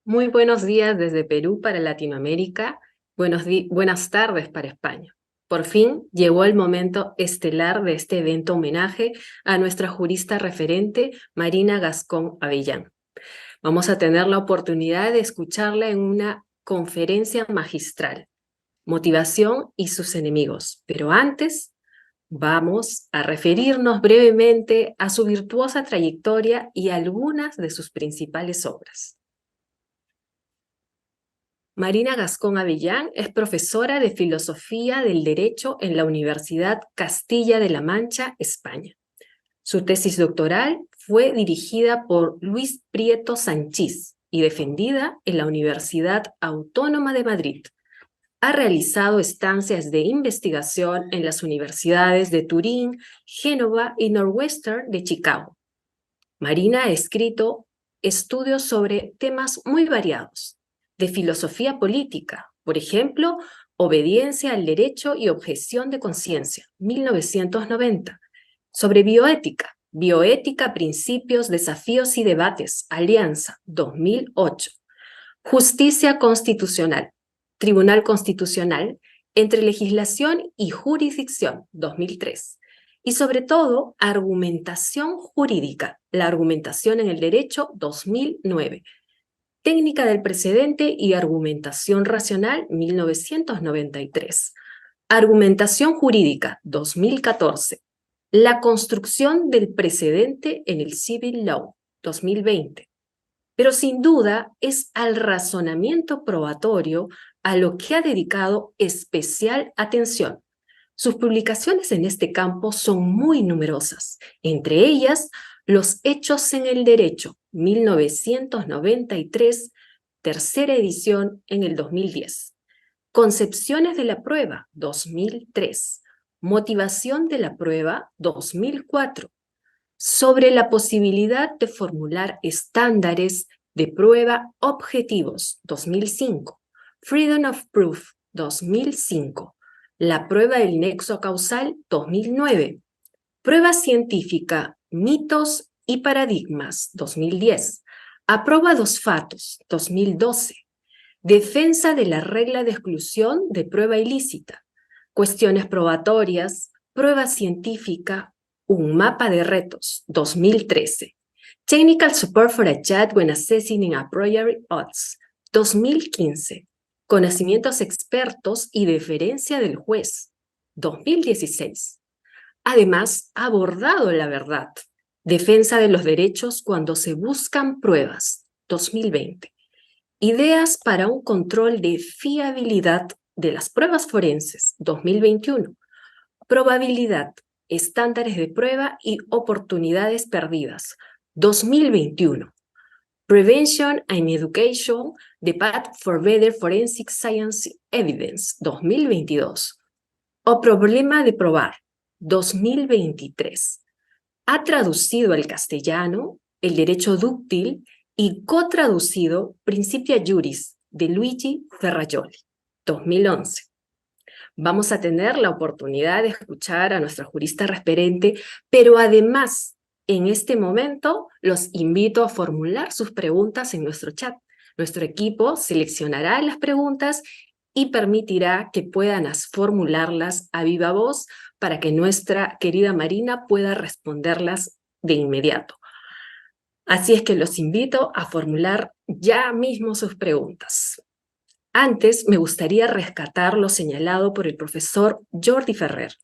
Muy buenos días desde Perú para Latinoamérica, buenas tardes para España. Por fin llegó el momento estelar de este evento homenaje a nuestra jurista referente, Marina Gascón Avellán. Vamos a tener la oportunidad de escucharla en una conferencia magistral, Motivación y sus enemigos. Pero antes, vamos a referirnos brevemente a su virtuosa trayectoria y algunas de sus principales obras. Marina Gascón Avellán es profesora de Filosofía del Derecho en la Universidad Castilla de la Mancha, España. Su tesis doctoral fue dirigida por Luis Prieto Sanchís y defendida en la Universidad Autónoma de Madrid. Ha realizado estancias de investigación en las universidades de Turín, Génova y Northwestern de Chicago. Marina ha escrito estudios sobre temas muy variados, de filosofía política, por ejemplo, Obediencia al Derecho y Objeción de Conciencia, 1990, sobre bioética, Bioética, Principios, Desafíos y Debates, Alianza, 2008, Justicia Constitucional, Tribunal Constitucional, entre legislación y jurisdicción, 2003. Y sobre todo, argumentación jurídica, la argumentación en el derecho, 2009. Técnica del precedente y argumentación racional, 1993. Argumentación jurídica, 2014. La construcción del precedente en el Civil Law, 2020. Pero sin duda es al razonamiento probatorio a lo que ha dedicado especial atención. Sus publicaciones en este campo son muy numerosas, entre ellas Los Hechos en el Derecho, 1993, tercera edición en el 2010. Concepciones de la prueba, 2003. Motivación de la prueba, 2004. Sobre la posibilidad de formular estándares de prueba objetivos, 2005. Freedom of Proof, 2005. La prueba del nexo causal, 2009. Prueba científica, mitos y paradigmas, 2010. Aproba dos fatos, 2012. Defensa de la regla de exclusión de prueba ilícita. Cuestiones probatorias, prueba científica, un mapa de retos, 2013. Technical Support for a Judge when Assessing a Priori Odds, 2015. Conocimientos expertos y deferencia del juez, 2016. Además, ha abordado la verdad, defensa de los derechos cuando se buscan pruebas, 2020. Ideas para un control de fiabilidad de las pruebas forenses, 2021. Probabilidad, estándares de prueba y oportunidades perdidas, 2021. Prevention and Education, The Path for Better Forensic Science Evidence, 2022. O Problema de Probar, 2023. Ha traducido al castellano El Derecho Dúctil y cotraducido Principia Juris de Luigi Ferrajoli, 2011. Vamos a tener la oportunidad de escuchar a nuestra jurista referente, pero además, en este momento, los invito a formular sus preguntas en nuestro chat. Nuestro equipo seleccionará las preguntas y permitirá que puedan formularlas a viva voz para que nuestra querida Marina pueda responderlas de inmediato. Así es que los invito a formular ya mismo sus preguntas. Antes, me gustaría rescatar lo señalado por el profesor Jordi Ferrer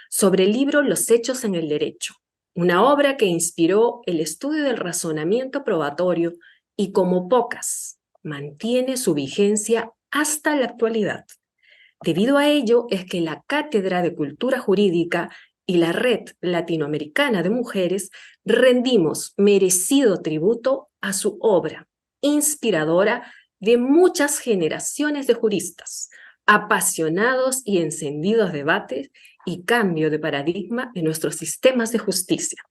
sobre el libro Los Hechos en el Derecho, una obra que inspiró el estudio del razonamiento probatorio y, como pocas, mantiene su vigencia hasta la actualidad. Debido a ello es que la Cátedra de Cultura Jurídica y la Red Latinoamericana de Mujeres rendimos merecido tributo a su obra, inspiradora de muchas generaciones de juristas, apasionados y encendidos debates y cambio de paradigma de nuestros sistemas de justicia.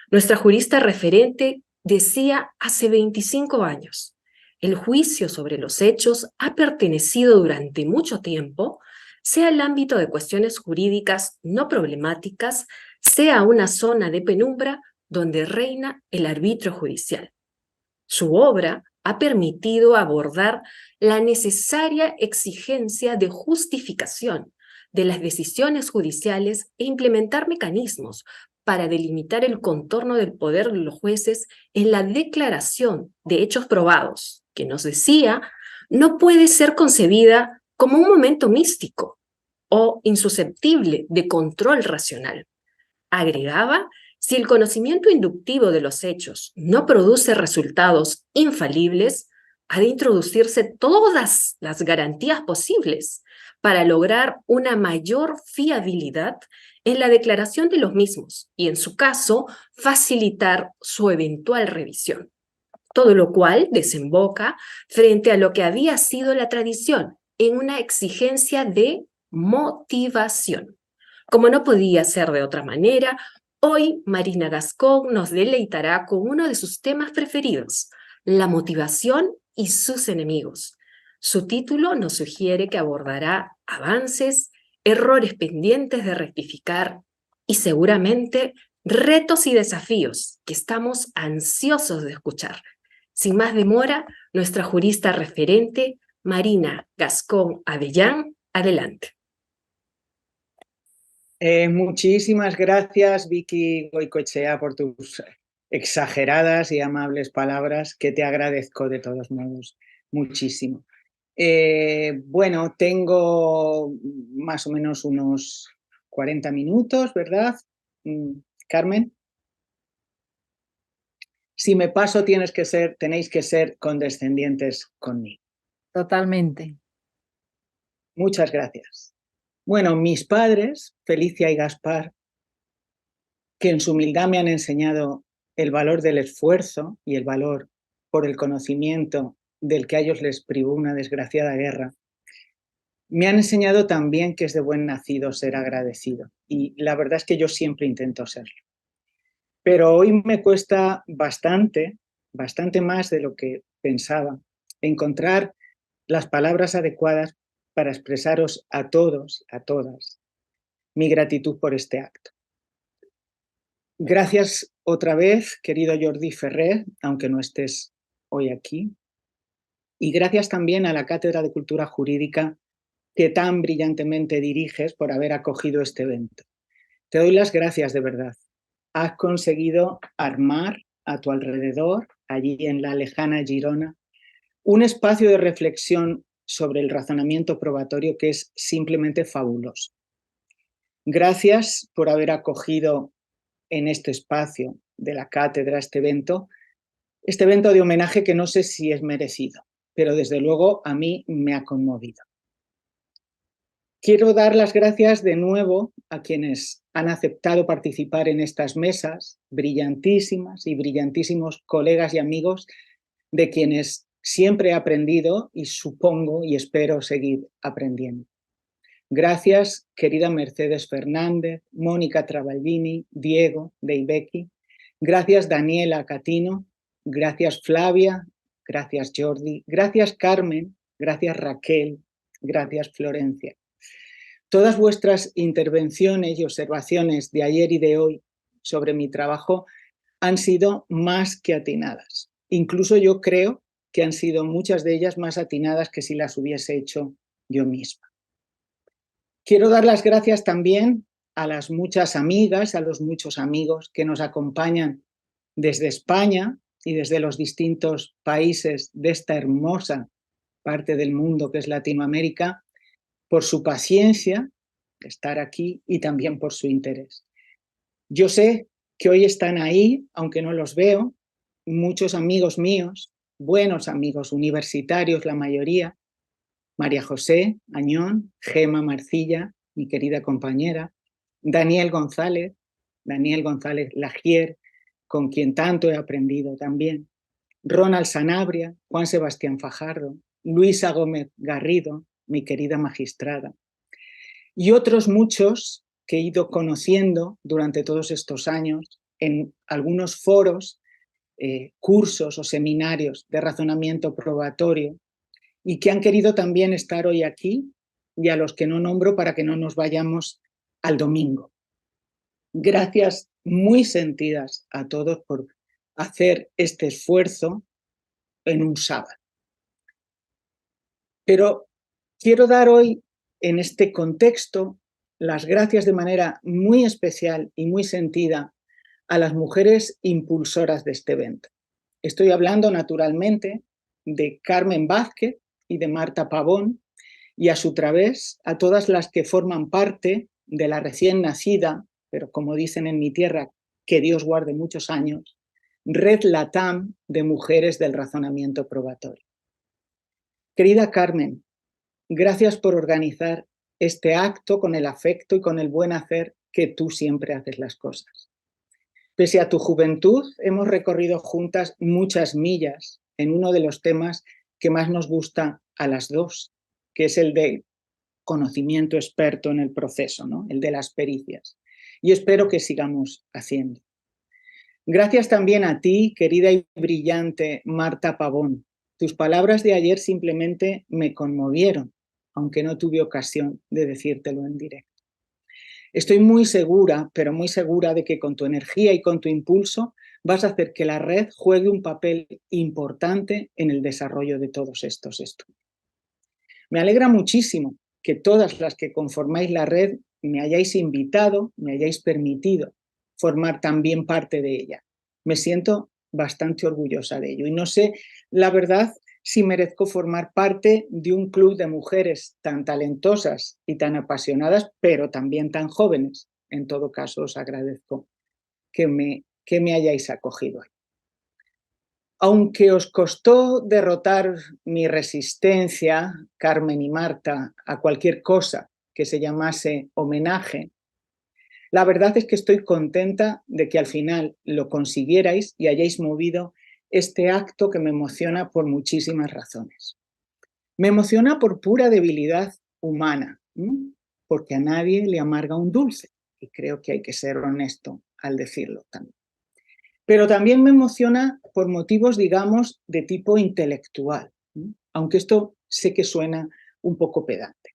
Nuestra jurista referente decía hace 25 años, el juicio sobre los hechos ha pertenecido durante mucho tiempo, sea el ámbito de cuestiones jurídicas no problemáticas, sea una zona de penumbra donde reina el arbitrio judicial. Su obra ha permitido abordar la necesaria exigencia de justificación de las decisiones judiciales e implementar mecanismos para delimitar el contorno del poder de los jueces en la declaración de hechos probados, que nos decía, no puede ser concebida como un momento místico o insusceptible de control racional. Agregaba, si el conocimiento inductivo de los hechos no produce resultados infalibles, ha de introducirse todas las garantías posibles para lograr una mayor fiabilidad en la declaración de los mismos y, en su caso, facilitar su eventual revisión. Todo lo cual desemboca frente a lo que había sido la tradición en una exigencia de motivación. Como no podía ser de otra manera, hoy Marina Gascón nos deleitará con uno de sus temas preferidos, la motivación y sus enemigos. Su título nos sugiere que abordará avances, errores pendientes de rectificar y seguramente retos y desafíos que estamos ansiosos de escuchar. Sin más demora, nuestra jurista referente, Marina Gascón Avellán, adelante. Muchísimas gracias, Vicky Goicoechea, por tus exageradas y amables palabras, que te agradezco de todos modos muchísimo. Bueno, tengo más o menos unos 40 minutos, ¿verdad, Carmen? Si me paso, tenéis que ser condescendientes conmigo. Totalmente. Muchas gracias. Bueno, mis padres, Felicia y Gaspar, que en su humildad me han enseñado el valor del esfuerzo y el valor por el conocimiento del que a ellos les privó una desgraciada guerra, me han enseñado también que es de buen nacido ser agradecido. Y la verdad es que yo siempre intento serlo. Pero hoy me cuesta bastante más de lo que pensaba, encontrar las palabras adecuadas para expresaros a todos, a todas, mi gratitud por este acto. Gracias otra vez, querido Jordi Ferrer, aunque no estés hoy aquí. Y gracias también a la Cátedra de Cultura Jurídica que tan brillantemente diriges por haber acogido este evento. Te doy las gracias de verdad. Has conseguido armar a tu alrededor, allí en la lejana Girona, un espacio de reflexión sobre el razonamiento probatorio que es simplemente fabuloso. Gracias por haber acogido en este espacio de la cátedra este evento de homenaje que no sé si es merecido, pero desde luego a mí me ha conmovido. Quiero dar las gracias de nuevo a quienes han aceptado participar en estas mesas, brillantísimas y brillantísimos colegas y amigos de quienes siempre he aprendido y supongo y espero seguir aprendiendo. Gracias, querida Mercedes Fernández, Mónica Travaglini, Diego de Ibequi. Gracias, Daniela Catino. Gracias, Flavia. Gracias, Jordi. Gracias, Carmen. Gracias, Raquel. Gracias, Florencia. Todas vuestras intervenciones y observaciones de ayer y de hoy sobre mi trabajo han sido más que atinadas. Incluso yo creo que han sido muchas de ellas más atinadas que si las hubiese hecho yo misma. Quiero dar las gracias también a las muchas amigas, a los muchos amigos que nos acompañan desde España y desde los distintos países de esta hermosa parte del mundo que es Latinoamérica, por su paciencia de estar aquí y también por su interés. Yo sé que hoy están ahí, aunque no los veo, muchos amigos míos, buenos amigos universitarios, la mayoría, María José Añón, Gema Marcilla, mi querida compañera, Daniel González Lagier, con quien tanto he aprendido también, Ronald Sanabria, Juan Sebastián Fajardo, Luisa Gómez Garrido, mi querida magistrada, y otros muchos que he ido conociendo durante todos estos años en algunos foros, cursos o seminarios de razonamiento probatorio y que han querido también estar hoy aquí y a los que no nombro para que no nos vayamos al domingo. Gracias muy sentidas a todos por hacer este esfuerzo en un sábado. Pero quiero dar hoy, en este contexto, las gracias de manera muy especial y muy sentida a las mujeres impulsoras de este evento. Estoy hablando, naturalmente, de Carmen Vázquez y de Marta Pavón, y a su través a todas las que forman parte de la recién nacida, pero como dicen en mi tierra, que Dios guarde muchos años, Red Latam de Mujeres del Razonamiento Probatorio. Querida Carmen, gracias por organizar este acto con el afecto y con el buen hacer que tú siempre haces las cosas. Pese a tu juventud, hemos recorrido juntas muchas millas en uno de los temas que más nos gusta a las dos, que es el de conocimiento experto en el proceso, ¿no? El de las pericias. Y espero que sigamos haciendo. Gracias también a ti, querida y brillante Marta Pavón. Tus palabras de ayer simplemente me conmovieron, aunque no tuve ocasión de decírtelo en directo. Estoy muy segura, pero muy segura de que con tu energía y con tu impulso vas a hacer que la red juegue un papel importante en el desarrollo de todos estos estudios. Me alegra muchísimo que todas las que conformáis la red me hayáis invitado, me hayáis permitido formar también parte de ella. Me siento bastante orgullosa de ello y no sé, la verdad, si merezco formar parte de un club de mujeres tan talentosas y tan apasionadas, pero también tan jóvenes. En todo caso, os agradezco que me hayáis acogido. Aunque os costó derrotar mi resistencia, Carmen y Marta, a cualquier cosa que se llamase homenaje, la verdad es que estoy contenta de que al final lo consiguierais y hayáis movido este acto que me emociona por muchísimas razones. Me emociona por pura debilidad humana, porque a nadie le amarga un dulce, y creo que hay que ser honesto al decirlo también. Pero también me emociona por motivos, digamos, de tipo intelectual, aunque esto sé que suena un poco pedante.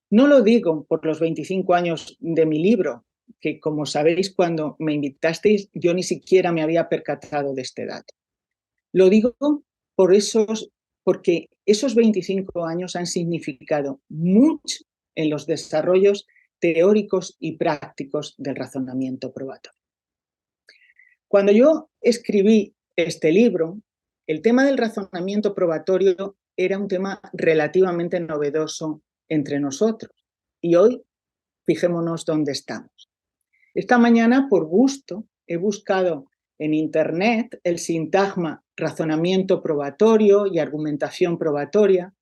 No lo digo por los 25 años de mi libro, que como sabéis cuando me invitasteis yo ni siquiera me había percatado de este dato. Lo digo porque esos 25 años han significado mucho en los desarrollos teóricos y prácticos del razonamiento probatorio. Cuando yo escribí este libro, el tema del razonamiento probatorio era un tema relativamente novedoso entre nosotros. Y hoy, fijémonos dónde estamos. Esta mañana, por gusto, he buscado en Internet el sintagma razonamiento probatorio y argumentación probatoria,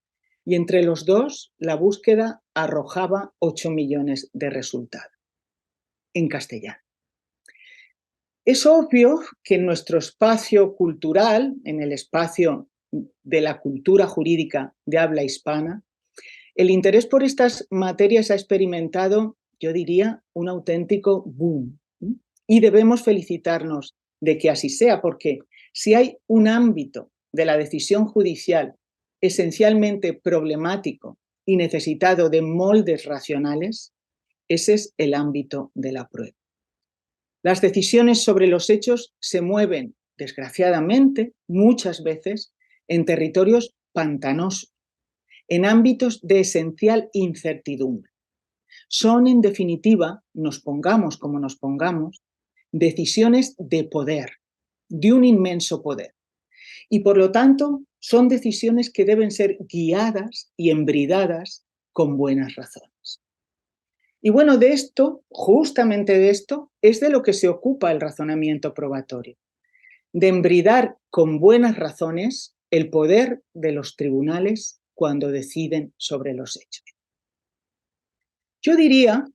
y entre los dos la búsqueda arrojaba 8 millones de resultados en castellano. Es obvio que en nuestro espacio cultural, en el espacio de la cultura jurídica de habla hispana, el interés por estas materias ha experimentado, yo diría, un auténtico boom. Y debemos felicitarnos de que así sea, porque si hay un ámbito de la decisión judicial esencialmente problemático y necesitado de moldes racionales, ese es el ámbito de la prueba. Las decisiones sobre los hechos se mueven, desgraciadamente, muchas veces en territorios pantanosos, en ámbitos de esencial incertidumbre. Son, en definitiva, nos pongamos como nos pongamos, decisiones de poder, de un inmenso poder. Y por lo tanto, son decisiones que deben ser guiadas y embridadas con buenas razones. Y bueno, de esto, justamente de esto, es de lo que se ocupa el razonamiento probatorio, de embridar con buenas razones el poder de los tribunales cuando deciden sobre los hechos. Yo diría,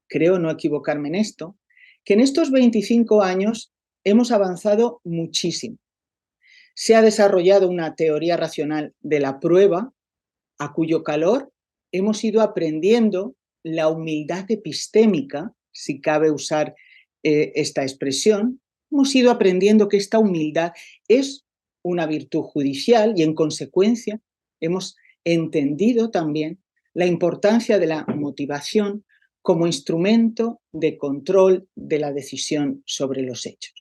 creo no equivocarme en esto, que en estos 25 años hemos avanzado muchísimo. Se ha desarrollado una teoría racional de la prueba, a cuyo calor hemos ido aprendiendo la humildad epistémica, si cabe usar esta expresión. Hemos ido aprendiendo que esta humildad es una virtud judicial y en consecuencia hemos entendido también la importancia de la motivación como instrumento de control de la decisión sobre los hechos.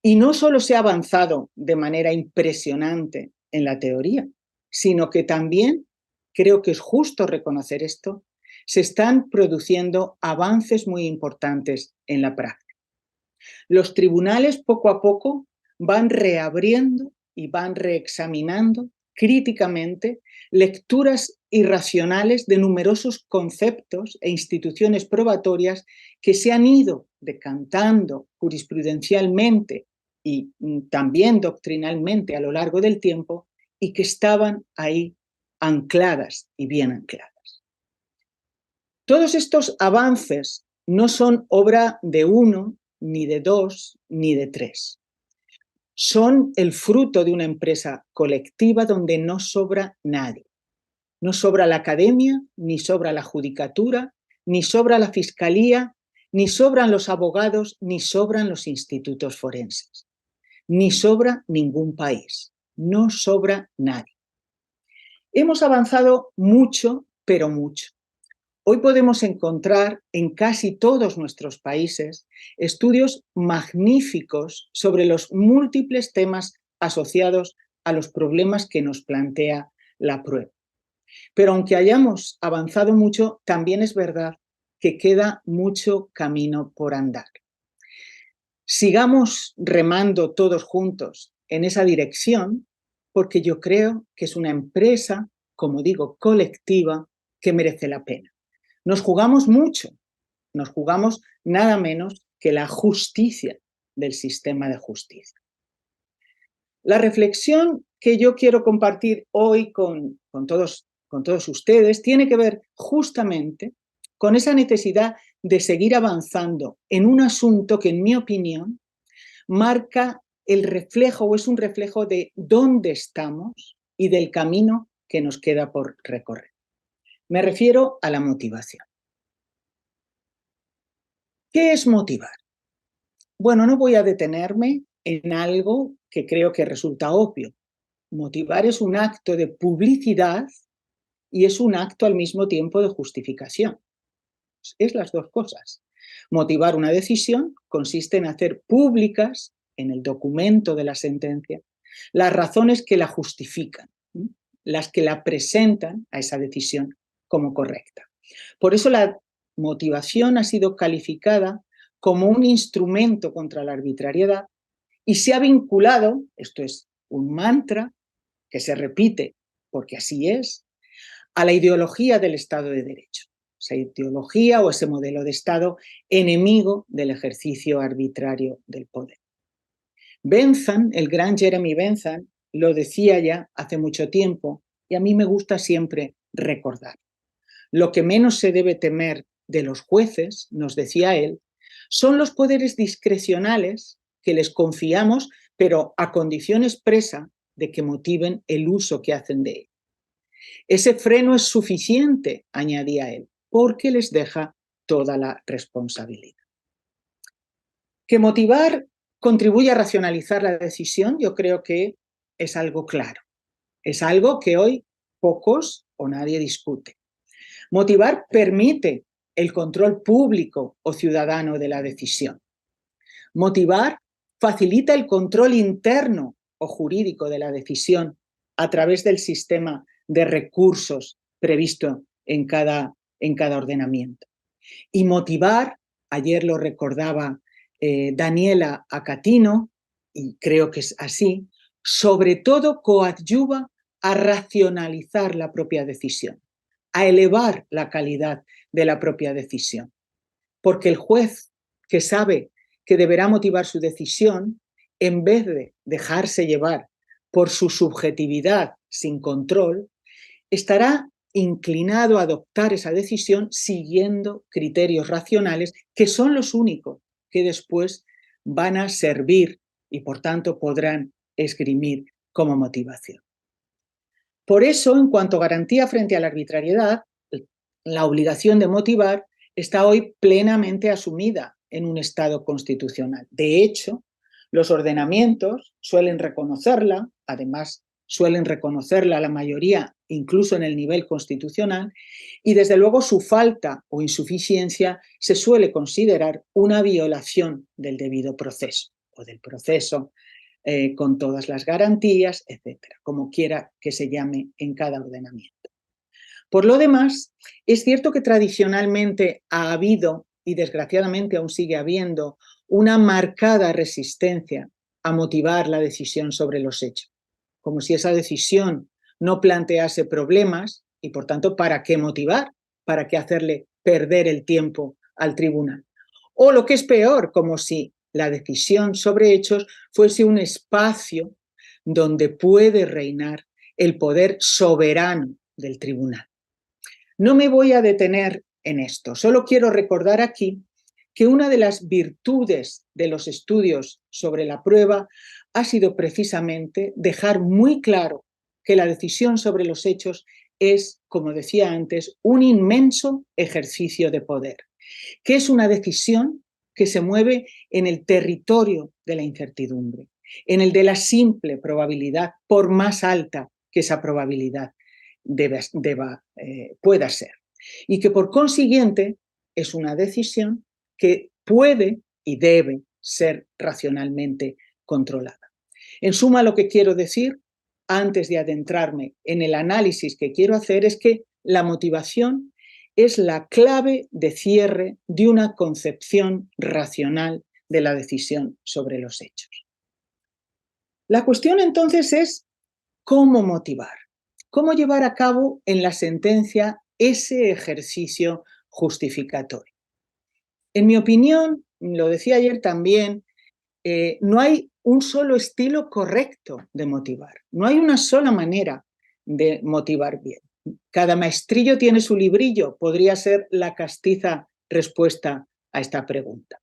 Y no solo se ha avanzado de manera impresionante en la teoría, sino que también, creo que es justo reconocer esto, se están produciendo avances muy importantes en la práctica. Los tribunales poco a poco van reabriendo y van reexaminando críticamente lecturas irracionales de numerosos conceptos e instituciones probatorias que se han ido decantando jurisprudencialmente y también doctrinalmente a lo largo del tiempo y que estaban ahí ancladas y bien ancladas. Todos estos avances no son obra de uno, ni de dos, ni de tres. Son el fruto de una empresa colectiva donde no sobra nadie. No sobra la academia, ni sobra la judicatura, ni sobra la fiscalía, ni sobran los abogados, ni sobran los institutos forenses. Ni sobra ningún país. No sobra nadie. Hemos avanzado mucho, pero mucho. Hoy podemos encontrar en casi todos nuestros países estudios magníficos sobre los múltiples temas asociados a los problemas que nos plantea la prueba. Pero aunque hayamos avanzado mucho, también es verdad que queda mucho camino por andar. Sigamos remando todos juntos en esa dirección, porque yo creo que es una empresa, como digo, colectiva, que merece la pena. Nos jugamos mucho, nos jugamos nada menos que la justicia del sistema de justicia. La reflexión que yo quiero compartir hoy con todos ustedes tiene que ver justamente con esa necesidad de seguir avanzando en un asunto que, en mi opinión, marca el reflejo o es un reflejo de dónde estamos y del camino que nos queda por recorrer. Me refiero a la motivación. ¿Qué es motivar? Bueno, no voy a detenerme en algo que creo que resulta obvio. Motivar es un acto de publicidad y es un acto al mismo tiempo de justificación. Es las dos cosas. Motivar una decisión consiste en hacer públicas en el documento de la sentencia las razones que la justifican, las que la presentan a esa decisión como correcta. Por eso la motivación ha sido calificada como un instrumento contra la arbitrariedad y se ha vinculado, esto es un mantra que se repite porque así es, a la ideología del Estado de Derecho. Esa ideología o ese modelo de Estado enemigo del ejercicio arbitrario del poder. Bentham, el gran Jeremy Bentham, lo decía ya hace mucho tiempo y a mí me gusta siempre recordar. Lo que menos se debe temer de los jueces, nos decía él, son los poderes discrecionales que les confiamos, pero a condición expresa de que motiven el uso que hacen de él. Ese freno es suficiente, añadía él, porque les deja toda la responsabilidad. Que motivar contribuye a racionalizar la decisión, yo creo que es algo claro. Es algo que hoy pocos o nadie discute. Motivar permite el control público o ciudadano de la decisión. Motivar facilita el control interno o jurídico de la decisión a través del sistema de recursos previsto en cada ordenamiento. Y motivar, ayer lo recordaba Daniela Acatino, y creo que es así, sobre todo coadyuva a racionalizar la propia decisión, a elevar la calidad de la propia decisión. Porque el juez que sabe que deberá motivar su decisión, en vez de dejarse llevar por su subjetividad sin control, estará inclinado a adoptar esa decisión siguiendo criterios racionales que son los únicos que después van a servir y por tanto podrán esgrimir como motivación. Por eso, en cuanto a garantía frente a la arbitrariedad, la obligación de motivar está hoy plenamente asumida en un Estado constitucional. De hecho, los ordenamientos suelen reconocerla, además suelen reconocerla la mayoría, incluso en el nivel constitucional, y desde luego su falta o insuficiencia se suele considerar una violación del debido proceso. o del proceso con todas las garantías, etcétera, como quiera que se llame en cada ordenamiento. Por lo demás, es cierto que tradicionalmente ha habido, y desgraciadamente aún sigue habiendo, una marcada resistencia a motivar la decisión sobre los hechos, como si esa decisión no plantease problemas y, por tanto, ¿para qué motivar? ¿Para qué hacerle perder el tiempo al tribunal? O lo que es peor, como si la decisión sobre hechos fuese un espacio donde puede reinar el poder soberano del tribunal. No me voy a detener en esto, solo quiero recordar aquí que una de las virtudes de los estudios sobre la prueba ha sido precisamente dejar muy claro que la decisión sobre los hechos es, como decía antes, un inmenso ejercicio de poder, que es una decisión que se mueve en el territorio de la incertidumbre, en el de la simple probabilidad, por más alta que esa probabilidad pueda ser. Y que por consiguiente es una decisión que puede y debe ser racionalmente controlada. En suma, lo que quiero decir, antes de adentrarme en el análisis que quiero hacer, es que la motivación es la clave de cierre de una concepción racional de la decisión sobre los hechos. La cuestión entonces es cómo motivar, cómo llevar a cabo en la sentencia ese ejercicio justificatorio. En mi opinión, lo decía ayer también, no hay un solo estilo correcto de motivar, no hay una sola manera de motivar bien. Cada maestrillo tiene su librillo, podría ser la castiza respuesta a esta pregunta.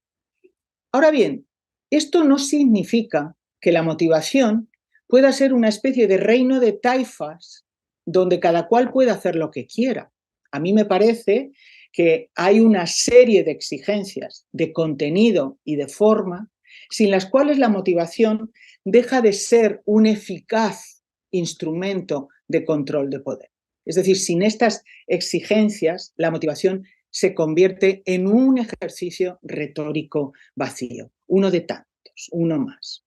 Ahora bien, esto no significa que la motivación pueda ser una especie de reino de taifas donde cada cual pueda hacer lo que quiera. A mí me parece que hay una serie de exigencias de contenido y de forma sin las cuales la motivación deja de ser un eficaz instrumento de control de poder. Es decir, sin estas exigencias, la motivación se convierte en un ejercicio retórico vacío, uno de tantos, uno más.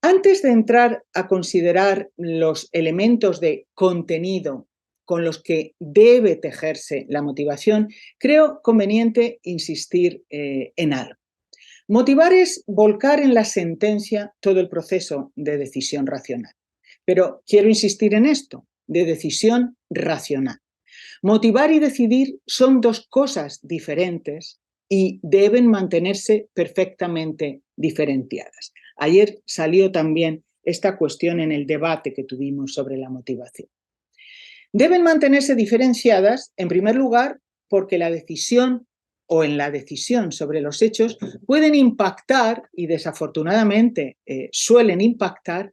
Antes de entrar a considerar los elementos de contenido con los que debe tejerse la motivación, creo conveniente insistir en algo. Motivar es volcar en la sentencia todo el proceso de decisión racional. Pero quiero insistir en esto, de decisión racional. Motivar y decidir son dos cosas diferentes y deben mantenerse perfectamente diferenciadas. Ayer salió también esta cuestión en el debate que tuvimos sobre la motivación. Deben mantenerse diferenciadas, en primer lugar, porque la decisión o en la decisión sobre los hechos pueden impactar, y desafortunadamente suelen impactar,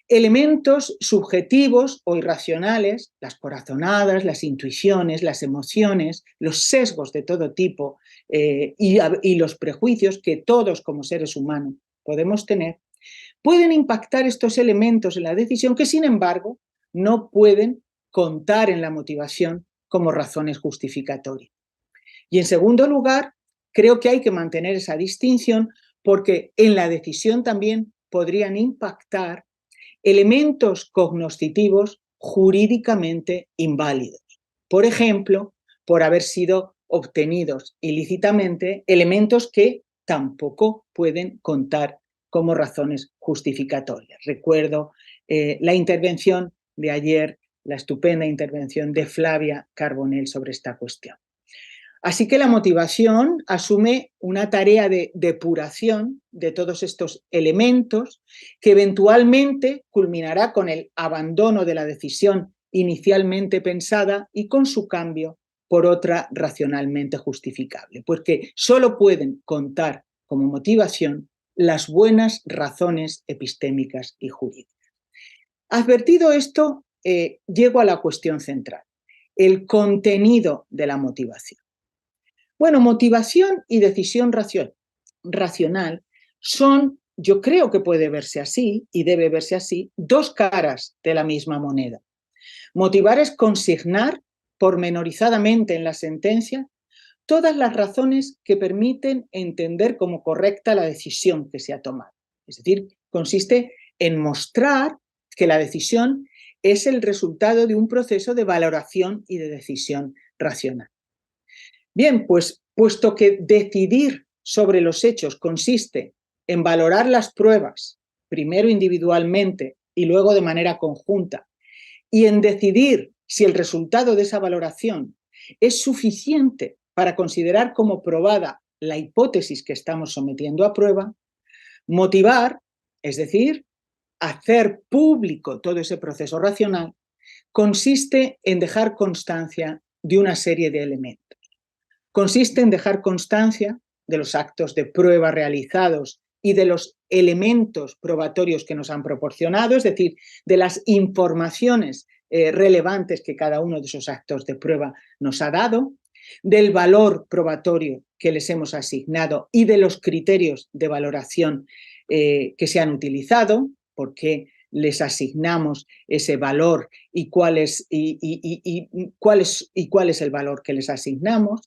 elementos subjetivos o irracionales, las corazonadas, las intuiciones, las emociones, los sesgos de todo tipo y los prejuicios que todos como seres humanos podemos tener, pueden impactar estos elementos en la decisión que, sin embargo, no pueden contar en la motivación como razones justificatorias. Y en segundo lugar, creo que hay que mantener esa distinción porque en la decisión también podrían impactar elementos cognoscitivos jurídicamente inválidos. Por ejemplo, por haber sido obtenidos ilícitamente elementos que tampoco pueden contar como razones justificatorias. Recuerdo la intervención de ayer, la estupenda intervención de Flavia Carbonell sobre esta cuestión. Así que la motivación asume una tarea de depuración de todos estos elementos que eventualmente culminará con el abandono de la decisión inicialmente pensada y con su cambio por otra racionalmente justificable, porque solo pueden contar como motivación las buenas razones epistémicas y jurídicas. Advertido esto, llego a la cuestión central, el contenido de la motivación. Bueno, motivación y decisión racional son, yo creo que puede verse así y debe verse así, dos caras de la misma moneda. Motivar es consignar pormenorizadamente en la sentencia todas las razones que permiten entender como correcta la decisión que se ha tomado. Es decir, consiste en mostrar que la decisión es el resultado de un proceso de valoración y de decisión racional. Bien, pues puesto que decidir sobre los hechos consiste en valorar las pruebas, primero individualmente y luego de manera conjunta, y en decidir si el resultado de esa valoración es suficiente para considerar como probada la hipótesis que estamos sometiendo a prueba, motivar, es decir, hacer público todo ese proceso racional, consiste en dejar constancia de una serie de elementos. Consiste en dejar constancia de los actos de prueba realizados y de los elementos probatorios que nos han proporcionado, es decir, de las informaciones relevantes que cada uno de esos actos de prueba nos ha dado, del valor probatorio que les hemos asignado y de los criterios de valoración que se han utilizado, por qué les asignamos ese valor y cuál es el valor que les asignamos,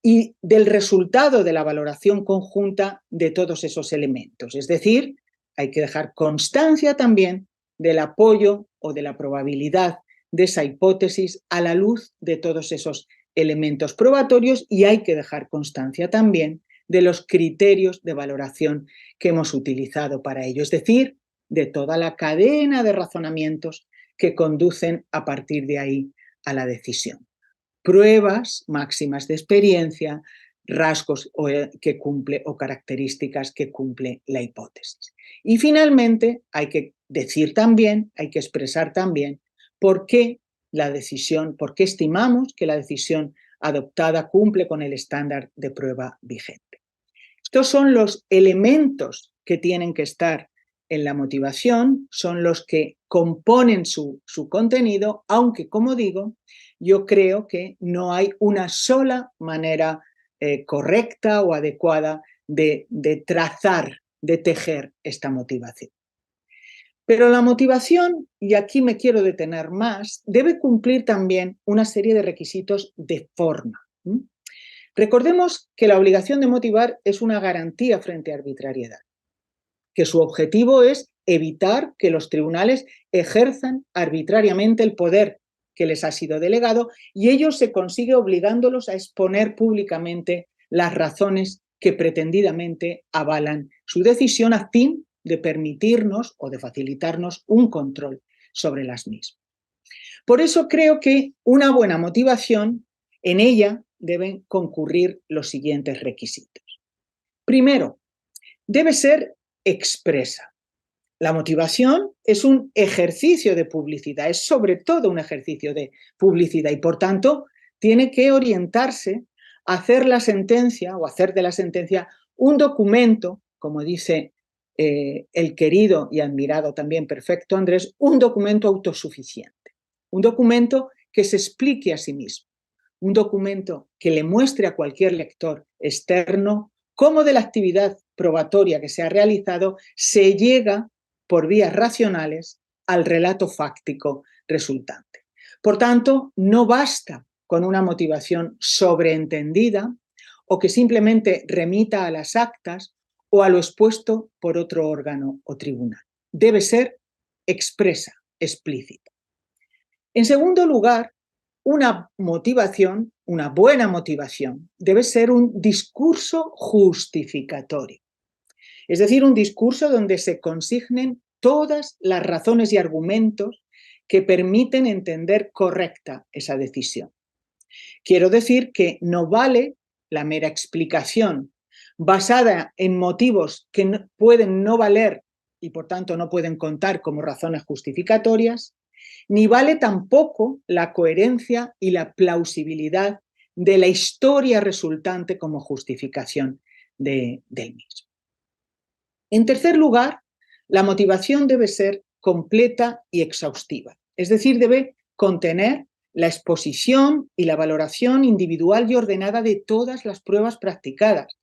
y del resultado de la valoración conjunta de todos esos elementos. Es decir, hay que dejar constancia también del apoyo o de la probabilidad de esa hipótesis a la luz de todos esos elementos probatorios, y hay que dejar constancia también de los criterios de valoración que hemos utilizado para ello, es decir, de toda la cadena de razonamientos que conducen a partir de ahí a la decisión. Pruebas máximas de experiencia, rasgos que cumple o características que cumple la hipótesis. Y finalmente hay que decir también, hay que expresar también por qué la decisión, por qué estimamos que la decisión adoptada cumple con el estándar de prueba vigente. Estos son los elementos que tienen que estar en la motivación, son los que componen su contenido, aunque, como digo, yo creo que no hay una sola manera correcta o adecuada de trazar, de tejer esta motivación. Pero la motivación, y aquí me quiero detener más, debe cumplir también una serie de requisitos de forma. Recordemos que la obligación de motivar es una garantía frente a arbitrariedad, que su objetivo es evitar que los tribunales ejerzan arbitrariamente el poder que les ha sido delegado, y ello se consigue obligándolos a exponer públicamente las razones que pretendidamente avalan su decisión a fin de permitirnos o de facilitarnos un control sobre las mismas. Por eso creo que una buena motivación, en ella deben concurrir los siguientes requisitos. Primero, debe ser expresa. La motivación es un ejercicio de publicidad, es sobre todo un ejercicio de publicidad y, por tanto, tiene que orientarse a hacer la sentencia o hacer de la sentencia un documento, como dice el querido y admirado también Perfecto Andrés, un documento autosuficiente, un documento que se explique a sí mismo, un documento que le muestre a cualquier lector externo cómo de la actividad probatoria que se ha realizado se llega por vías racionales al relato fáctico resultante. Por tanto, no basta con una motivación sobreentendida o que simplemente remita a las actas o a lo expuesto por otro órgano o tribunal. Debe ser expresa, explícita. En segundo lugar, una motivación, una buena motivación, debe ser un discurso justificatorio. Es decir, un discurso donde se consignen todas las razones y argumentos que permiten entender correcta esa decisión. Quiero decir que no vale la mera explicación basada en motivos que pueden no valer y por tanto no pueden contar como razones justificatorias, ni vale tampoco la coherencia y la plausibilidad de la historia resultante como justificación del mismo. En tercer lugar, la motivación debe ser completa y exhaustiva, es decir, debe contener la exposición y la valoración individual y ordenada de todas las pruebas practicadas,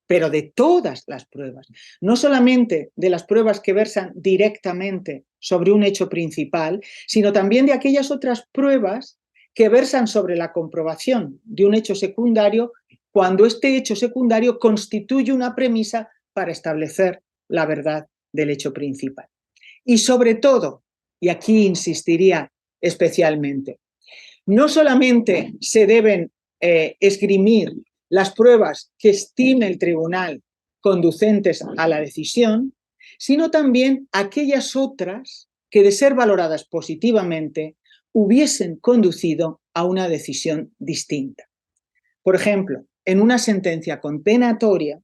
pero de todas las pruebas, no solamente de las pruebas que versan directamente sobre un hecho principal, sino también de aquellas otras pruebas que versan sobre la comprobación de un hecho secundario cuando este hecho secundario constituye una premisa para establecer la verdad del hecho principal. Y sobre todo, y aquí insistiría especialmente, no solamente se deben esgrimir las pruebas que estime el tribunal conducentes a la decisión, sino también aquellas otras que, de ser valoradas positivamente, hubiesen conducido a una decisión distinta. Por ejemplo, en una sentencia condenatoria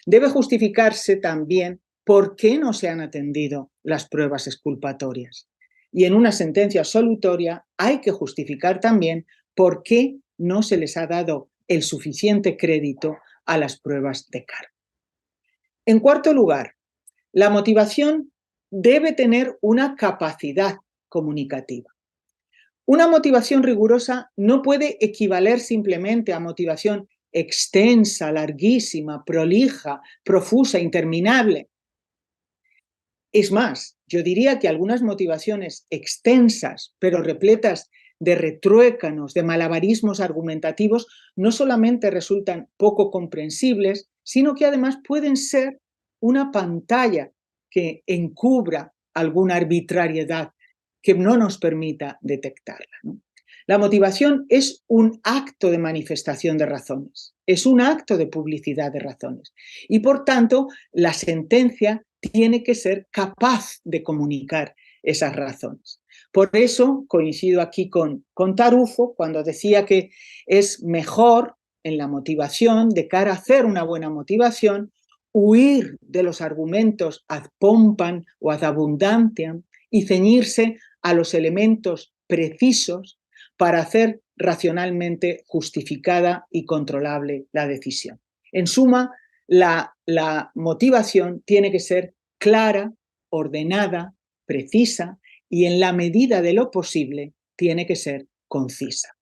debe justificarse también por qué no se han atendido las pruebas exculpatorias. Y en una sentencia absolutoria hay que justificar también por qué no se les ha dado el suficiente crédito a las pruebas de cargo. En cuarto lugar, la motivación debe tener una capacidad comunicativa. Una motivación rigurosa no puede equivaler simplemente a motivación extensa, larguísima, prolija, profusa, interminable. Es más, yo diría que algunas motivaciones extensas, pero repletas de retruécanos, de malabarismos argumentativos, no solamente resultan poco comprensibles, sino que además pueden ser una pantalla que encubra alguna arbitrariedad que no nos permita detectarla, ¿no? La motivación es un acto de manifestación de razones, es un acto de publicidad de razones y, por tanto, la sentencia tiene que ser capaz de comunicar esas razones. Por eso coincido aquí con Tarufo cuando decía que es mejor en la motivación, de cara a hacer una buena motivación, huir de los argumentos ad pompam o ad abundantiam y ceñirse a los elementos precisos para hacer racionalmente justificada y controlable la decisión. En suma, la motivación tiene que ser clara, ordenada, precisa y en la medida de lo posible tiene que ser concisa.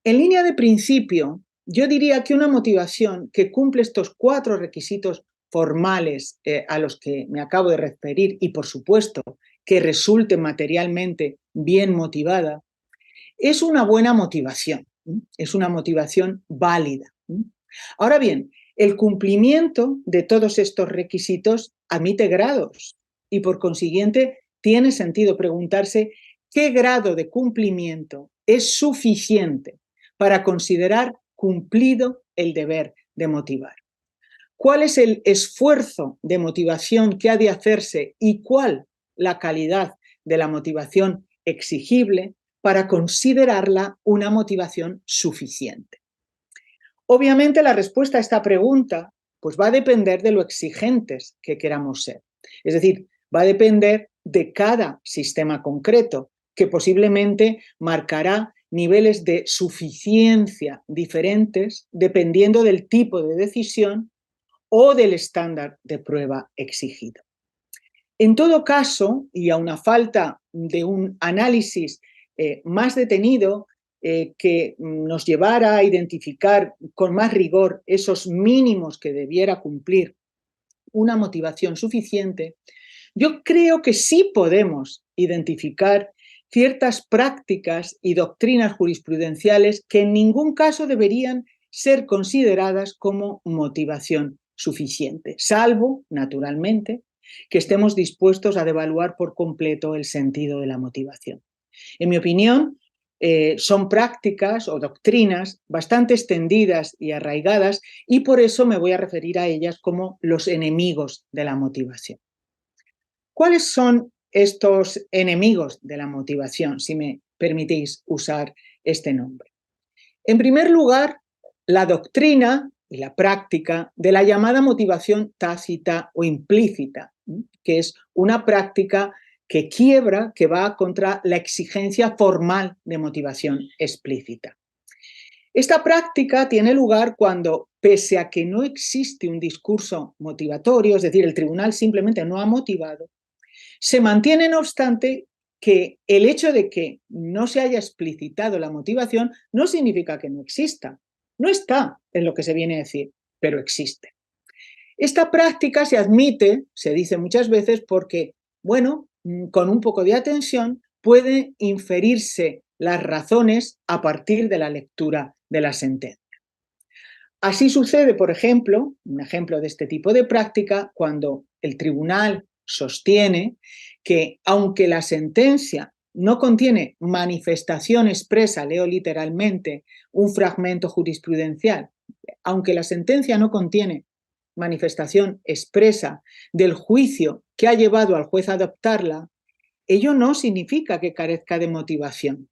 En línea de principio, yo diría que una motivación que cumple estos 4 requisitos formales a los que me acabo de referir y, por supuesto, que resulte materialmente bien motivada, es una buena motivación, es una motivación válida. Ahora bien, el cumplimiento de todos estos requisitos admite grados y, por consiguiente, tiene sentido preguntarse qué grado de cumplimiento es suficiente para considerar cumplido el deber de motivar. ¿Cuál es el esfuerzo de motivación que ha de hacerse y cuál la calidad de la motivación exigible para considerarla una motivación suficiente? Obviamente la respuesta a esta pregunta pues va a depender de lo exigentes que queramos ser. Es decir, va a depender de cada sistema concreto, que posiblemente marcará niveles de suficiencia diferentes dependiendo del tipo de decisión o del estándar de prueba exigido. En todo caso, y aun a falta de un análisis más detenido que nos llevara a identificar con más rigor esos mínimos que debiera cumplir una motivación suficiente, yo creo que sí podemos identificar ciertas prácticas y doctrinas jurisprudenciales que en ningún caso deberían ser consideradas como motivación suficiente, salvo, naturalmente, que estemos dispuestos a devaluar por completo el sentido de la motivación. En mi opinión, son prácticas o doctrinas bastante extendidas y arraigadas y por eso me voy a referir a ellas como los enemigos de la motivación. ¿Cuáles son estos enemigos de la motivación, si me permitís usar este nombre? En primer lugar, la doctrina y la práctica de la llamada motivación tácita o implícita, que es una práctica que quiebra, que va contra la exigencia formal de motivación explícita. Esta práctica tiene lugar cuando, pese a que no existe un discurso motivatorio, es decir, el tribunal simplemente no ha motivado, se mantiene, no obstante, que el hecho de que no se haya explicitado la motivación no significa que no exista. No está en lo que se viene a decir, pero existe. Esta práctica se admite, se dice muchas veces, porque, bueno, con un poco de atención puede inferirse las razones a partir de la lectura de la sentencia. Así sucede, por ejemplo, un ejemplo de este tipo de práctica, cuando el tribunal sostiene que, aunque la sentencia no contiene manifestación expresa, leo literalmente un fragmento jurisprudencial, aunque la sentencia no contiene manifestación expresa del juicio que ha llevado al juez a adoptarla, ello no significa que carezca de motivación,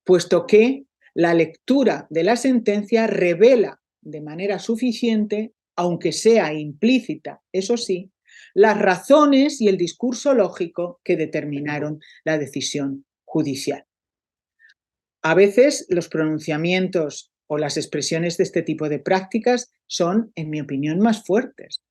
puesto que la lectura de la sentencia revela de manera suficiente, aunque sea implícita, eso sí, las razones y el discurso lógico que determinaron la decisión judicial. A veces los pronunciamientos o las expresiones de este tipo de prácticas son, en mi opinión, más fuertes.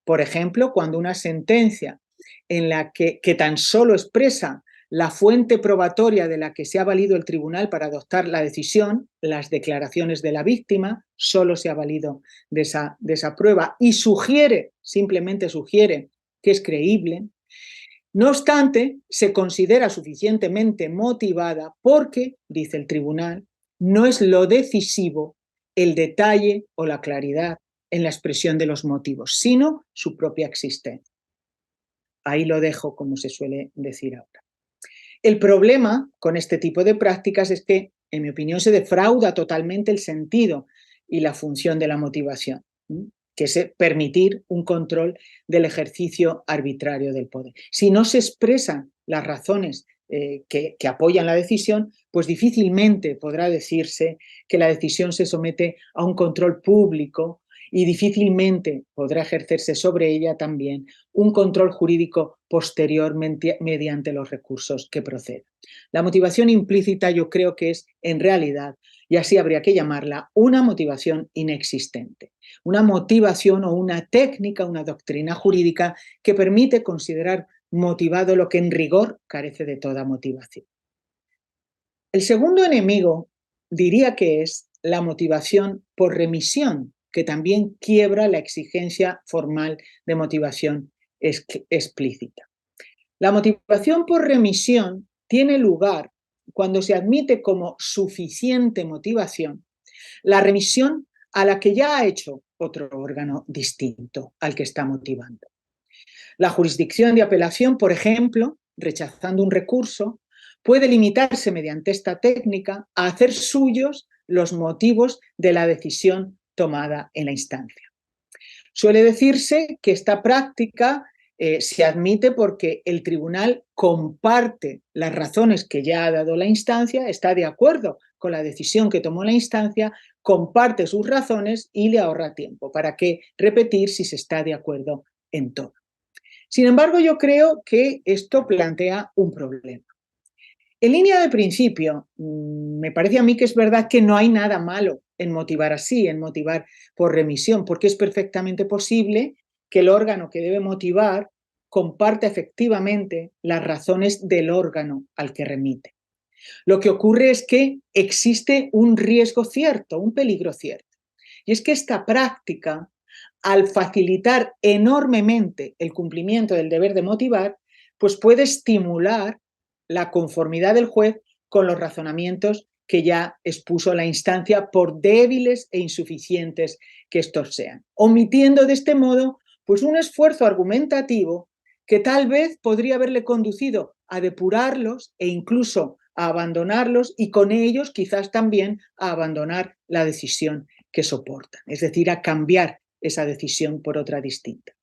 Por ejemplo, cuando una sentencia en la que tan solo expresa la fuente probatoria de la que se ha valido el tribunal para adoptar la decisión, las declaraciones de la víctima, solo se ha valido de esa prueba y simplemente sugiere que es creíble. No obstante, se considera suficientemente motivada porque, dice el tribunal, no es lo decisivo el detalle o la claridad en la expresión de los motivos, sino su propia existencia. Ahí lo dejo, como se suele decir ahora. El problema con este tipo de prácticas es que, en mi opinión, se defrauda totalmente el sentido y la función de la motivación, que es permitir un control del ejercicio arbitrario del poder. Si no se expresan las razones que apoyan la decisión, pues difícilmente podrá decirse que la decisión se somete a un control público y difícilmente podrá ejercerse sobre ella también un control jurídico posterior mediante los recursos que procedan. La motivación implícita yo creo que es, en realidad, y así habría que llamarla, una motivación inexistente. Una motivación o una técnica, una doctrina jurídica que permite considerar motivado lo que en rigor carece de toda motivación. El segundo enemigo diría que es la motivación por remisión, que también quiebra la exigencia formal de motivación explícita. La motivación por remisión tiene lugar cuando se admite como suficiente motivación la remisión a la que ya ha hecho otro órgano distinto al que está motivando. La jurisdicción de apelación, por ejemplo, rechazando un recurso, puede limitarse mediante esta técnica a hacer suyos los motivos de la decisión tomada en la instancia. Suele decirse que esta práctica se admite porque el tribunal comparte las razones que ya ha dado la instancia, está de acuerdo con la decisión que tomó la instancia, comparte sus razones y le ahorra tiempo. ¿Para qué repetir si se está de acuerdo en todo? Sin embargo, yo creo que esto plantea un problema. En línea de principio, me parece a mí que es verdad que no hay nada malo en motivar así, en motivar por remisión, porque es perfectamente posible que el órgano que debe motivar comparta efectivamente las razones del órgano al que remite. Lo que ocurre es que existe un riesgo cierto, un peligro cierto, y es que esta práctica, al facilitar enormemente el cumplimiento del deber de motivar, pues puede estimular la conformidad del juez con los razonamientos que ya expuso la instancia, por débiles e insuficientes que estos sean, omitiendo de este modo pues un esfuerzo argumentativo que tal vez podría haberle conducido a depurarlos e incluso a abandonarlos y con ellos quizás también a abandonar la decisión que soportan, es decir, a cambiar esa decisión por otra distinta.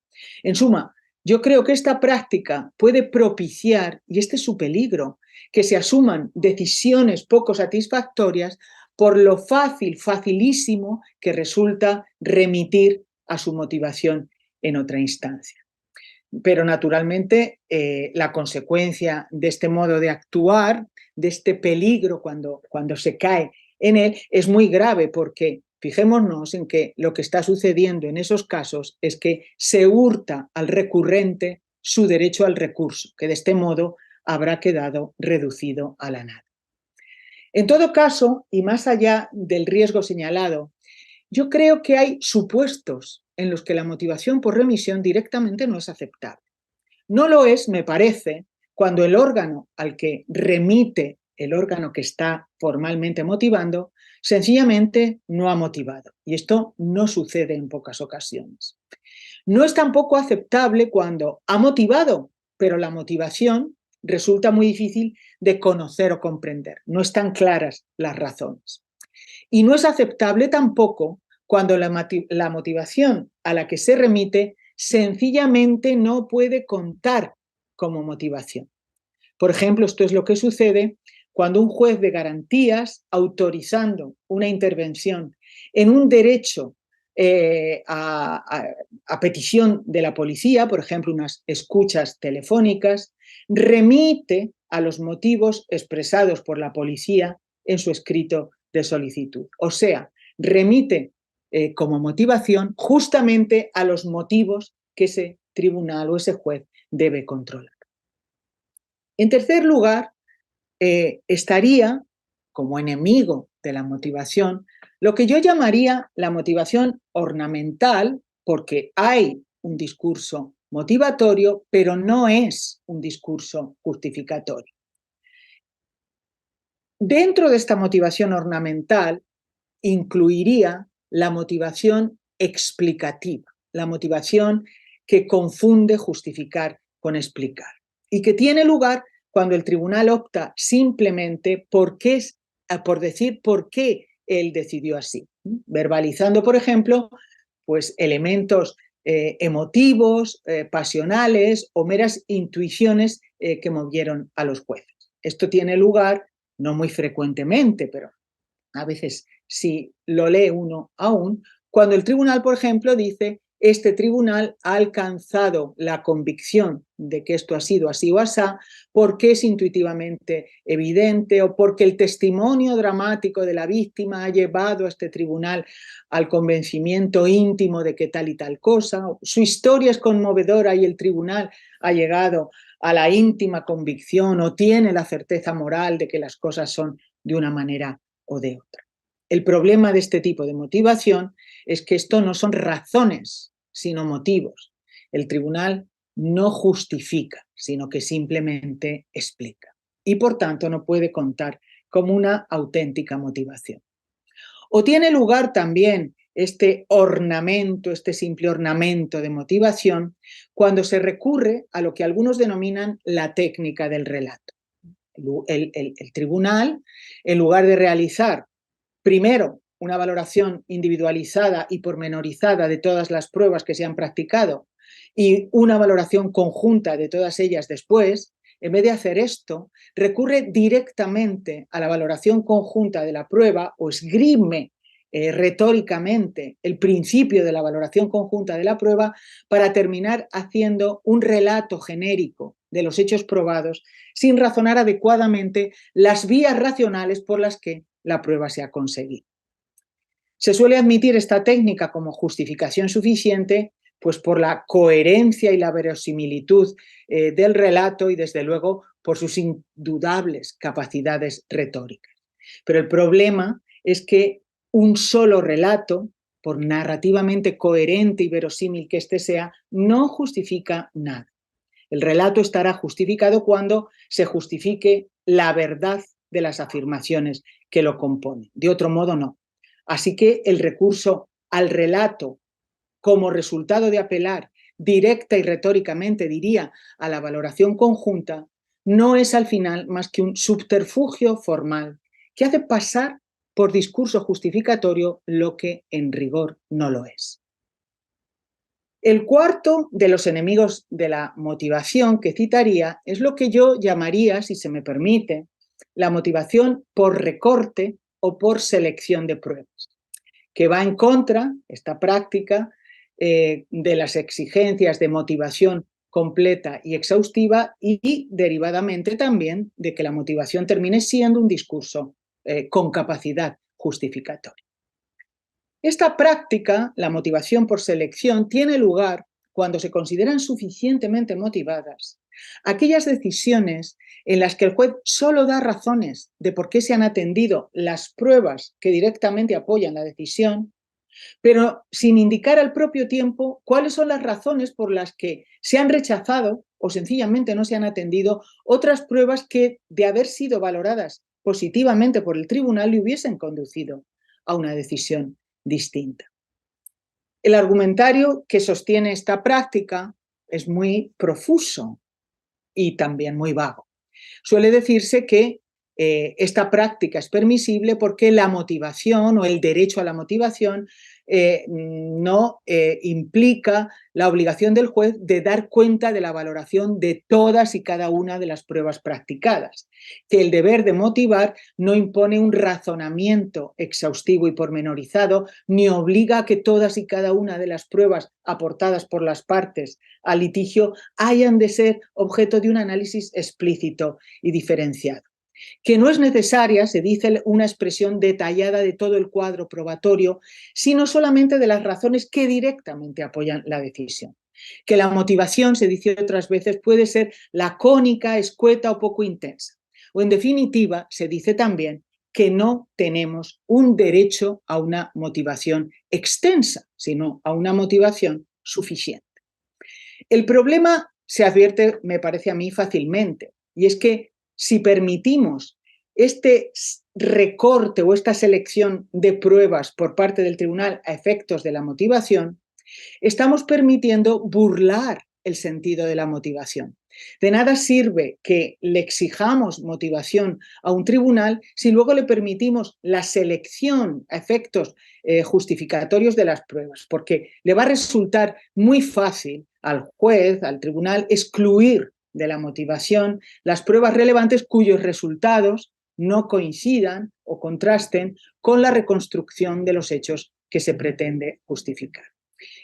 En suma, yo creo que esta práctica puede propiciar, y este es su peligro, que se asuman decisiones poco satisfactorias por lo facilísimo que resulta remitir a su motivación en otra instancia. Pero naturalmente la consecuencia de este modo de actuar, de este peligro cuando se cae en él, es muy grave porque fijémonos en que lo que está sucediendo en esos casos es que se hurta al recurrente su derecho al recurso, que de este modo habrá quedado reducido a la nada. En todo caso, y más allá del riesgo señalado, yo creo que hay supuestos en los que la motivación por remisión directamente no es aceptable. No lo es, me parece, cuando el órgano al que remite el órgano que está formalmente motivando sencillamente no ha motivado. Y esto no sucede en pocas ocasiones. No es tampoco aceptable cuando ha motivado, pero la motivación resulta muy difícil de conocer o comprender. No están claras las razones. Y no es aceptable tampoco cuando la motivación a la que se remite sencillamente no puede contar como motivación. Por ejemplo, esto es lo que sucede cuando un juez de garantías, autorizando una intervención en un derecho a petición de la policía, por ejemplo, unas escuchas telefónicas, remite a los motivos expresados por la policía en su escrito de solicitud. O sea, remite como motivación justamente a los motivos que ese tribunal o ese juez debe controlar. En tercer lugar, estaría como enemigo de la motivación lo que yo llamaría la motivación ornamental, porque hay un discurso motivatorio, pero no es un discurso justificatorio. Dentro de esta motivación ornamental incluiría la motivación explicativa, la motivación que confunde justificar con explicar y que tiene lugar cuando el tribunal opta simplemente por decir por qué él decidió así, verbalizando, por ejemplo, pues elementos emotivos, pasionales o meras intuiciones que movieron a los jueces. Esto tiene lugar no muy frecuentemente, pero a veces sí lo lee uno aún, cuando el tribunal, por ejemplo, dice: este tribunal ha alcanzado la convicción de que esto ha sido así o asá porque es intuitivamente evidente o porque el testimonio dramático de la víctima ha llevado a este tribunal al convencimiento íntimo de que tal y tal cosa, su historia es conmovedora y el tribunal ha llegado a la íntima convicción o tiene la certeza moral de que las cosas son de una manera o de otra. El problema de este tipo de motivación es que esto no son razones, sino motivos. El tribunal no justifica, sino que simplemente explica. Y por tanto no puede contar como una auténtica motivación. O tiene lugar también este ornamento, este simple ornamento de motivación, cuando se recurre a lo que algunos denominan la técnica del relato. El tribunal, en lugar de realizar primero una valoración individualizada y pormenorizada de todas las pruebas que se han practicado y una valoración conjunta de todas ellas después, en vez de hacer esto, recurre directamente a la valoración conjunta de la prueba o esgrime retóricamente el principio de la valoración conjunta de la prueba para terminar haciendo un relato genérico de los hechos probados sin razonar adecuadamente las vías racionales por las que la prueba se ha conseguido. Se suele admitir esta técnica como justificación suficiente pues por la coherencia y la verosimilitud del relato y desde luego por sus indudables capacidades retóricas. Pero el problema es que un solo relato, por narrativamente coherente y verosímil que éste sea, no justifica nada. El relato estará justificado cuando se justifique la verdad de las afirmaciones que lo componen. De otro modo, no. Así que el recurso al relato como resultado de apelar directa y retóricamente, diría, a la valoración conjunta, no es al final más que un subterfugio formal que hace pasar por discurso justificatorio lo que en rigor no lo es. El cuarto de los enemigos de la motivación que citaría es lo que yo llamaría, si se me permite, la motivación por recorte o por selección de pruebas, que va en contra, esta práctica, de las exigencias de motivación completa y exhaustiva y derivadamente también de que la motivación termine siendo un discurso con capacidad justificatoria. Esta práctica, la motivación por selección, tiene lugar cuando se consideran suficientemente motivadas aquellas decisiones en las que el juez solo da razones de por qué se han atendido las pruebas que directamente apoyan la decisión, pero sin indicar al propio tiempo cuáles son las razones por las que se han rechazado o sencillamente no se han atendido otras pruebas que, de haber sido valoradas positivamente por el tribunal, le hubiesen conducido a una decisión distinta. El argumentario que sostiene esta práctica es muy profuso y también muy vago. Suele decirse que esta práctica es permisible porque la motivación o el derecho a la motivación no implica la obligación del juez de dar cuenta de la valoración de todas y cada una de las pruebas practicadas, que el deber de motivar no impone un razonamiento exhaustivo y pormenorizado, ni obliga a que todas y cada una de las pruebas aportadas por las partes al litigio hayan de ser objeto de un análisis explícito y diferenciado. Que no es necesaria, se dice, una expresión detallada de todo el cuadro probatorio, sino solamente de las razones que directamente apoyan la decisión. Que la motivación, se dice otras veces, puede ser lacónica, escueta o poco intensa. O en definitiva, se dice también que no tenemos un derecho a una motivación extensa, sino a una motivación suficiente. El problema se advierte, me parece a mí, fácilmente, y es que si permitimos este recorte o esta selección de pruebas por parte del tribunal a efectos de la motivación, estamos permitiendo burlar el sentido de la motivación. De nada sirve que le exijamos motivación a un tribunal si luego le permitimos la selección a efectos justificatorios de las pruebas, porque le va a resultar muy fácil al juez, al tribunal, excluir de la motivación las pruebas relevantes cuyos resultados no coincidan o contrasten con la reconstrucción de los hechos que se pretende justificar.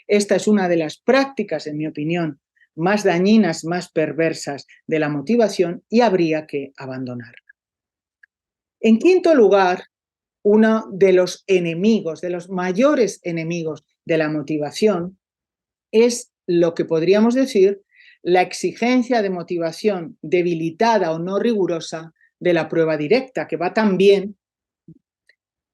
Esta es una de las prácticas, en mi opinión, más dañinas, más perversas de la motivación y habría que abandonarla. En quinto lugar, uno de los enemigos, de los mayores enemigos de la motivación es lo que podríamos decir la exigencia de motivación debilitada o no rigurosa de la prueba directa, que va también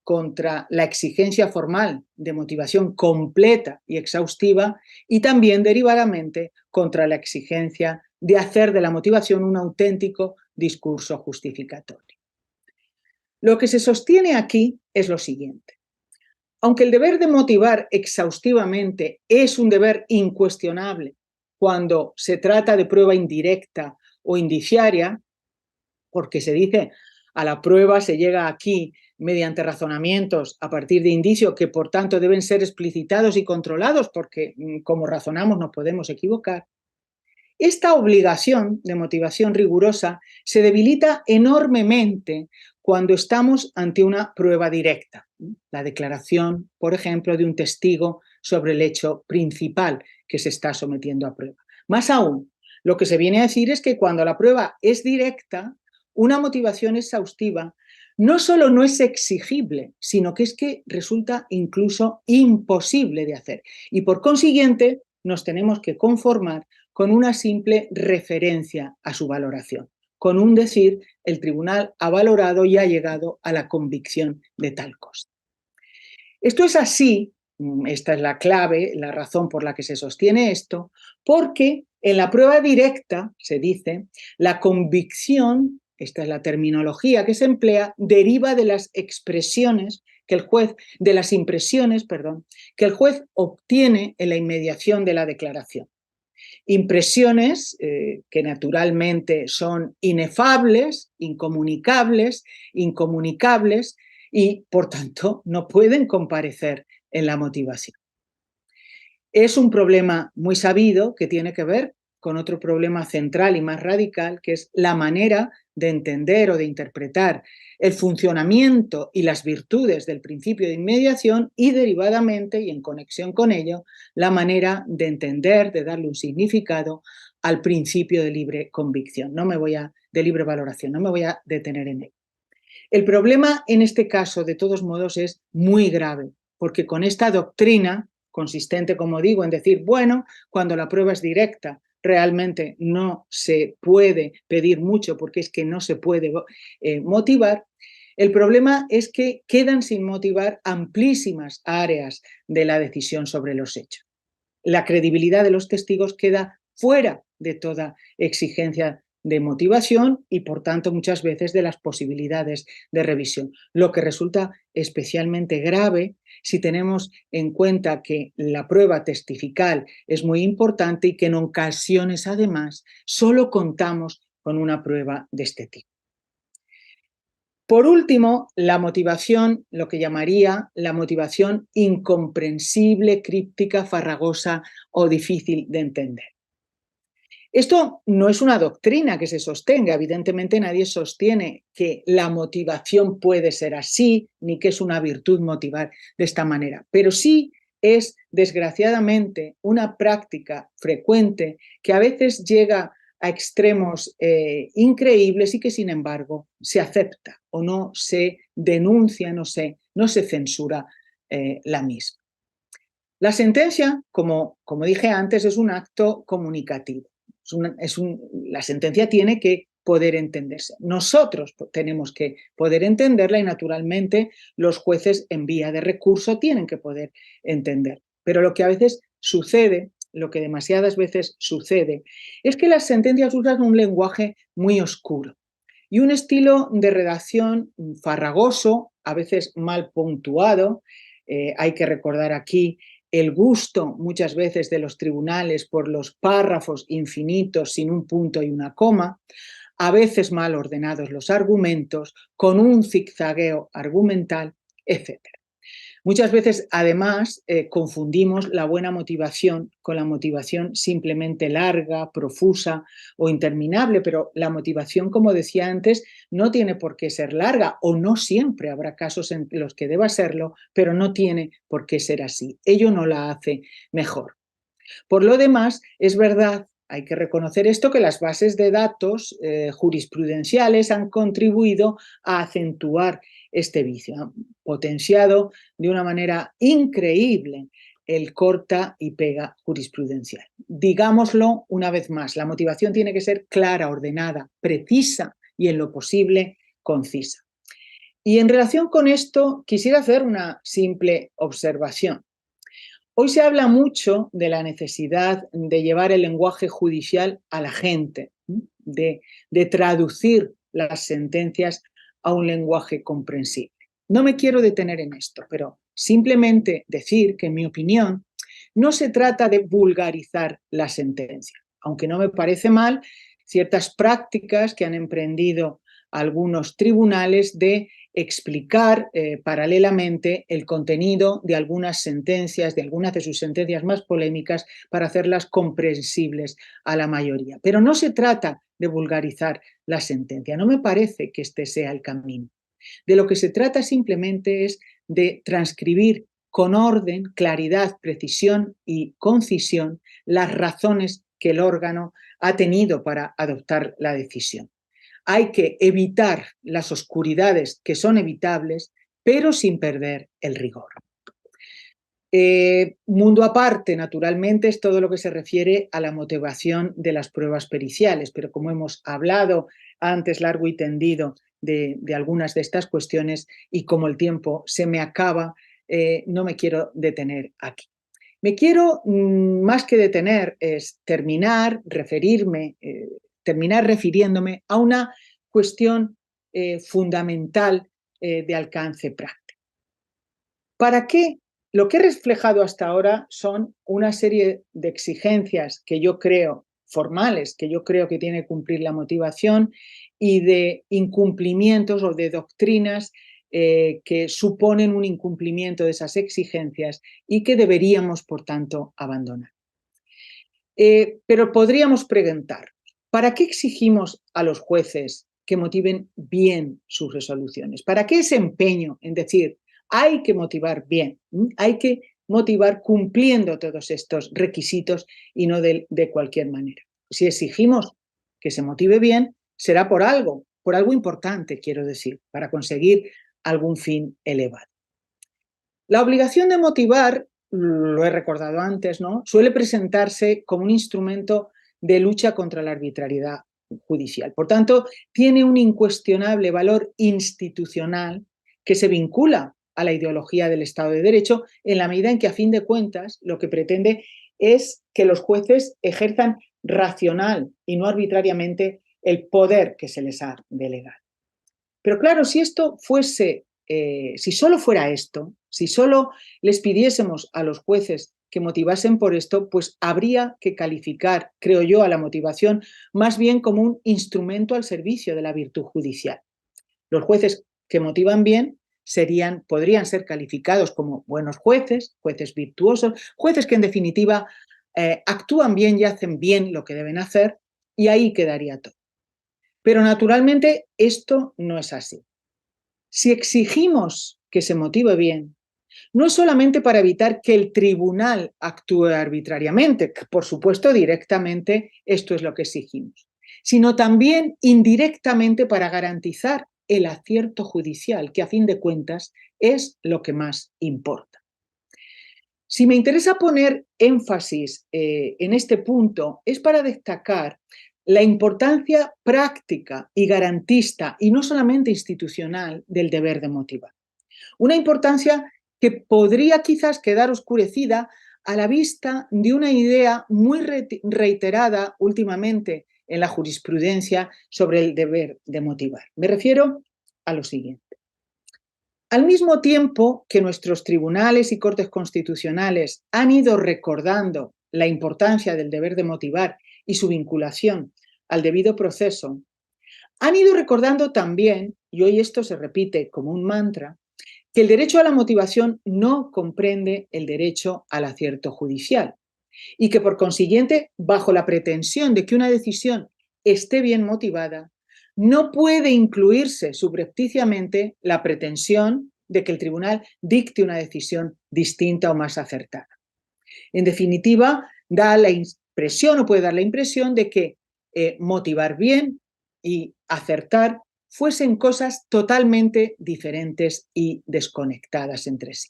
contra la exigencia formal de motivación completa y exhaustiva y también derivadamente contra la exigencia de hacer de la motivación un auténtico discurso justificatorio. Lo que se sostiene aquí es lo siguiente. Aunque el deber de motivar exhaustivamente es un deber incuestionable cuando se trata de prueba indirecta o indiciaria, porque se dice a la prueba se llega aquí mediante razonamientos a partir de indicios que por tanto deben ser explicitados y controlados porque como razonamos nos podemos equivocar. Esta obligación de motivación rigurosa se debilita enormemente cuando estamos ante una prueba directa. La declaración, por ejemplo, de un testigo sobre el hecho principal que se está sometiendo a prueba. Más aún, lo que se viene a decir es que cuando la prueba es directa, una motivación exhaustiva no solo no es exigible, sino que es que resulta incluso imposible de hacer. Y por consiguiente, nos tenemos que conformar con una simple referencia a su valoración, con un decir, el tribunal ha valorado y ha llegado a la convicción de tal cosa. Esto es así, esta es la clave, la razón por la que se sostiene esto, porque en la prueba directa, se dice, la convicción, esta es la terminología que se emplea, deriva de las expresiones que el juez, de las impresiones, perdón, que el juez obtiene en la inmediación de la declaración. Impresiones que naturalmente son inefables, incomunicables, incomunicables y, por tanto, no pueden comparecer en la motivación. Es un problema muy sabido que tiene que ver con otro problema central y más radical, que es la manera de entender o de interpretar el funcionamiento y las virtudes del principio de inmediación y derivadamente y en conexión con ello, la manera de entender, de darle un significado al principio de libre convicción. De libre valoración, no me voy a detener en ello. El problema en este caso, de todos modos, es muy grave, porque con esta doctrina, consistente, como digo, en decir, bueno, cuando la prueba es directa, realmente no se puede pedir mucho porque es que no se puede motivar. El problema es que quedan sin motivar amplísimas áreas de la decisión sobre los hechos. La credibilidad de los testigos queda fuera de toda exigencia de motivación y, por tanto, muchas veces de las posibilidades de revisión, lo que resulta especialmente grave si tenemos en cuenta que la prueba testifical es muy importante y que en ocasiones, además, solo contamos con una prueba de este tipo. Por último, la motivación, lo que llamaría la motivación incomprensible, críptica, farragosa o difícil de entender. Esto no es una doctrina que se sostenga, evidentemente nadie sostiene que la motivación puede ser así, ni que es una virtud motivar de esta manera, pero sí es, desgraciadamente, una práctica frecuente que a veces llega a extremos increíbles y que, sin embargo, se acepta o no se denuncia, no se censura la misma. La sentencia, como dije antes, es un acto comunicativo. La sentencia tiene que poder entenderse. Nosotros tenemos que poder entenderla y, naturalmente, los jueces en vía de recurso tienen que poder entender. Pero lo que a veces sucede, lo que demasiadas veces sucede, es que las sentencias usan un lenguaje muy oscuro y un estilo de redacción farragoso, a veces mal puntuado. Hay que recordar aquí el gusto muchas veces de los tribunales por los párrafos infinitos sin un punto y una coma, a veces mal ordenados los argumentos, con un zigzagueo argumental, etc. Muchas veces, además, confundimos la buena motivación con la motivación simplemente larga, profusa o interminable, pero la motivación, como decía antes, no tiene por qué ser larga, o no siempre habrá casos en los que deba serlo, pero no tiene por qué ser así. Ello no la hace mejor. Por lo demás, es verdad, hay que reconocer esto, que las bases de datos jurisprudenciales han contribuido a acentuar este vicio, han potenciado de una manera increíble el corta y pega jurisprudencial. Digámoslo una vez más, la motivación tiene que ser clara, ordenada, precisa y, en lo posible, concisa. Y en relación con esto, quisiera hacer una simple observación. Hoy se habla mucho de la necesidad de llevar el lenguaje judicial a la gente, de traducir las sentencias a un lenguaje comprensible. No me quiero detener en esto, pero simplemente decir que, en mi opinión, no se trata de vulgarizar la sentencia, aunque no me parece mal ciertas prácticas que han emprendido algunos tribunales de explicar paralelamente el contenido de algunas sentencias, de algunas de sus sentencias más polémicas, para hacerlas comprensibles a la mayoría. Pero no se trata de vulgarizar la sentencia, no me parece que este sea el camino. De lo que se trata simplemente es de transcribir con orden, claridad, precisión y concisión las razones que el órgano ha tenido para adoptar la decisión. Hay que evitar las oscuridades que son evitables, pero sin perder el rigor. Mundo aparte, naturalmente, es todo lo que se refiere a la motivación de las pruebas periciales, pero como hemos hablado antes largo y tendido de algunas de estas cuestiones, y como el tiempo se me acaba, no me quiero detener aquí. Me quiero, más que detener, terminar refiriéndome a una cuestión fundamental de alcance práctico. ¿Para qué? Lo que he reflejado hasta ahora son una serie de exigencias que yo creo, formales, que yo creo que tiene que cumplir la motivación, y de incumplimientos o de doctrinas que suponen un incumplimiento de esas exigencias y que deberíamos, por tanto, abandonar. Pero podríamos preguntar, ¿para qué exigimos a los jueces que motiven bien sus resoluciones? ¿Para qué ese empeño en decir, hay que motivar bien, hay que motivar cumpliendo todos estos requisitos y no de cualquier manera? Si exigimos que se motive bien, será por algo importante, quiero decir, para conseguir algún fin elevado. La obligación de motivar, lo he recordado antes, ¿no?, suele presentarse como un instrumento de lucha contra la arbitrariedad judicial. Por tanto, tiene un incuestionable valor institucional que se vincula a la ideología del Estado de Derecho, en la medida en que, a fin de cuentas, lo que pretende es que los jueces ejerzan racional y no arbitrariamente el poder que se les ha delegado. Pero claro, si esto fuese, si solo fuera esto, si solo les pidiésemos a los jueces que motivasen por esto, pues habría que calificar, creo yo, a la motivación más bien como un instrumento al servicio de la virtud judicial. Los jueces que motivan bien podrían ser calificados como buenos jueces, jueces virtuosos, jueces que en definitiva actúan bien y hacen bien lo que deben hacer, y ahí quedaría todo. Pero naturalmente esto no es así. Si exigimos que se motive bien, no es solamente para evitar que el tribunal actúe arbitrariamente, que por supuesto directamente esto es lo que exigimos, sino también indirectamente para garantizar el acierto judicial, que a fin de cuentas es lo que más importa. Si me interesa poner énfasis en este punto, es para destacar la importancia práctica y garantista, y no solamente institucional, del deber de motivar. Una importancia que podría quizás quedar oscurecida a la vista de una idea muy reiterada últimamente en la jurisprudencia sobre el deber de motivar. Me refiero a lo siguiente. Al mismo tiempo que nuestros tribunales y cortes constitucionales han ido recordando la importancia del deber de motivar y su vinculación al debido proceso, han ido recordando también, y hoy esto se repite como un mantra, que el derecho a la motivación no comprende el derecho al acierto judicial y que por consiguiente, bajo la pretensión de que una decisión esté bien motivada, no puede incluirse subrepticiamente la pretensión de que el tribunal dicte una decisión distinta o más acertada. En definitiva, da la impresión o puede dar la impresión de que motivar bien y acertar fuesen cosas totalmente diferentes y desconectadas entre sí.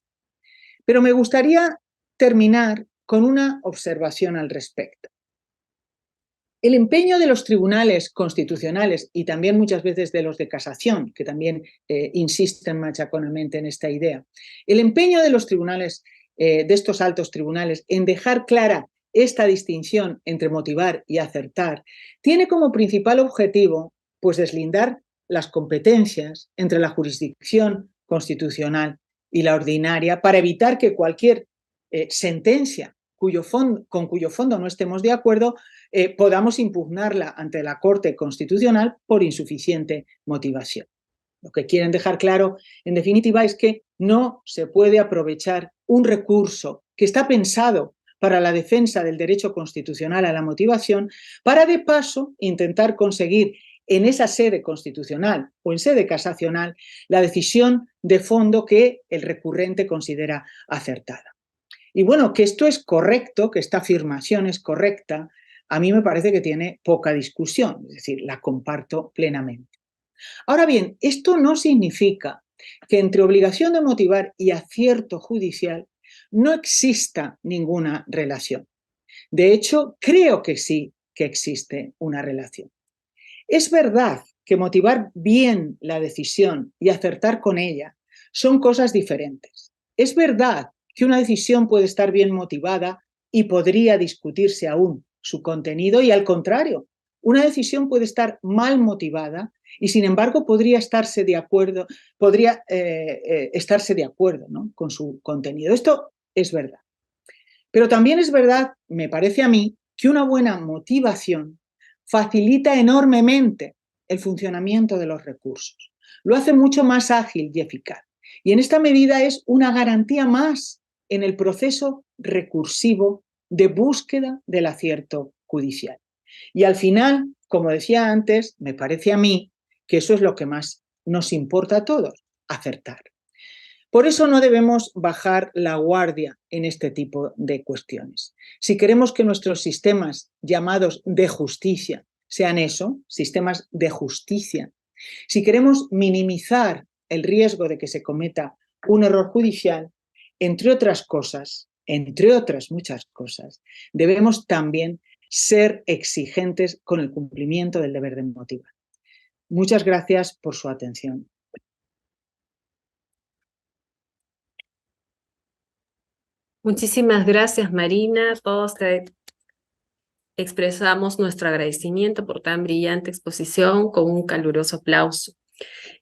Pero me gustaría terminar con una observación al respecto. El empeño de los tribunales constitucionales y también muchas veces de los de casación, que también insisten machaconamente en esta idea, el empeño de los tribunales, de estos altos tribunales, en dejar clara esta distinción entre motivar y acertar, tiene como principal objetivo, pues, deslindar las competencias entre la jurisdicción constitucional y la ordinaria para evitar que cualquier sentencia con cuyo fondo no estemos de acuerdo podamos impugnarla ante la Corte Constitucional por insuficiente motivación. Lo que quieren dejar claro, en definitiva, es que no se puede aprovechar un recurso que está pensado para la defensa del derecho constitucional a la motivación para, de paso, intentar conseguir en esa sede constitucional o en sede casacional la decisión de fondo que el recurrente considera acertada. Y bueno, que esto es correcto, que esta afirmación es correcta, a mí me parece que tiene poca discusión, es decir, la comparto plenamente. Ahora bien, esto no significa que entre obligación de motivar y acierto judicial no exista ninguna relación. De hecho, creo que sí que existe una relación. Es verdad que motivar bien la decisión y acertar con ella son cosas diferentes. Es verdad que una decisión puede estar bien motivada y podría discutirse aún su contenido, y al contrario, una decisión puede estar mal motivada y sin embargo podría estarse de acuerdo, ¿no?, con su contenido. Esto es verdad. Pero también es verdad, me parece a mí, que una buena motivación facilita enormemente el funcionamiento de los recursos. Lo hace mucho más ágil y eficaz. Y en esta medida es una garantía más en el proceso recursivo de búsqueda del acierto judicial. Y al final, como decía antes, me parece a mí que eso es lo que más nos importa a todos, acertar. Por eso no debemos bajar la guardia en este tipo de cuestiones. Si queremos que nuestros sistemas llamados de justicia sean eso, sistemas de justicia, si queremos minimizar el riesgo de que se cometa un error judicial, entre otras cosas, entre otras muchas cosas, debemos también ser exigentes con el cumplimiento del deber de motivar. Muchas gracias por su atención. Muchísimas gracias, Marina. Todos expresamos nuestro agradecimiento por tan brillante exposición con un caluroso aplauso.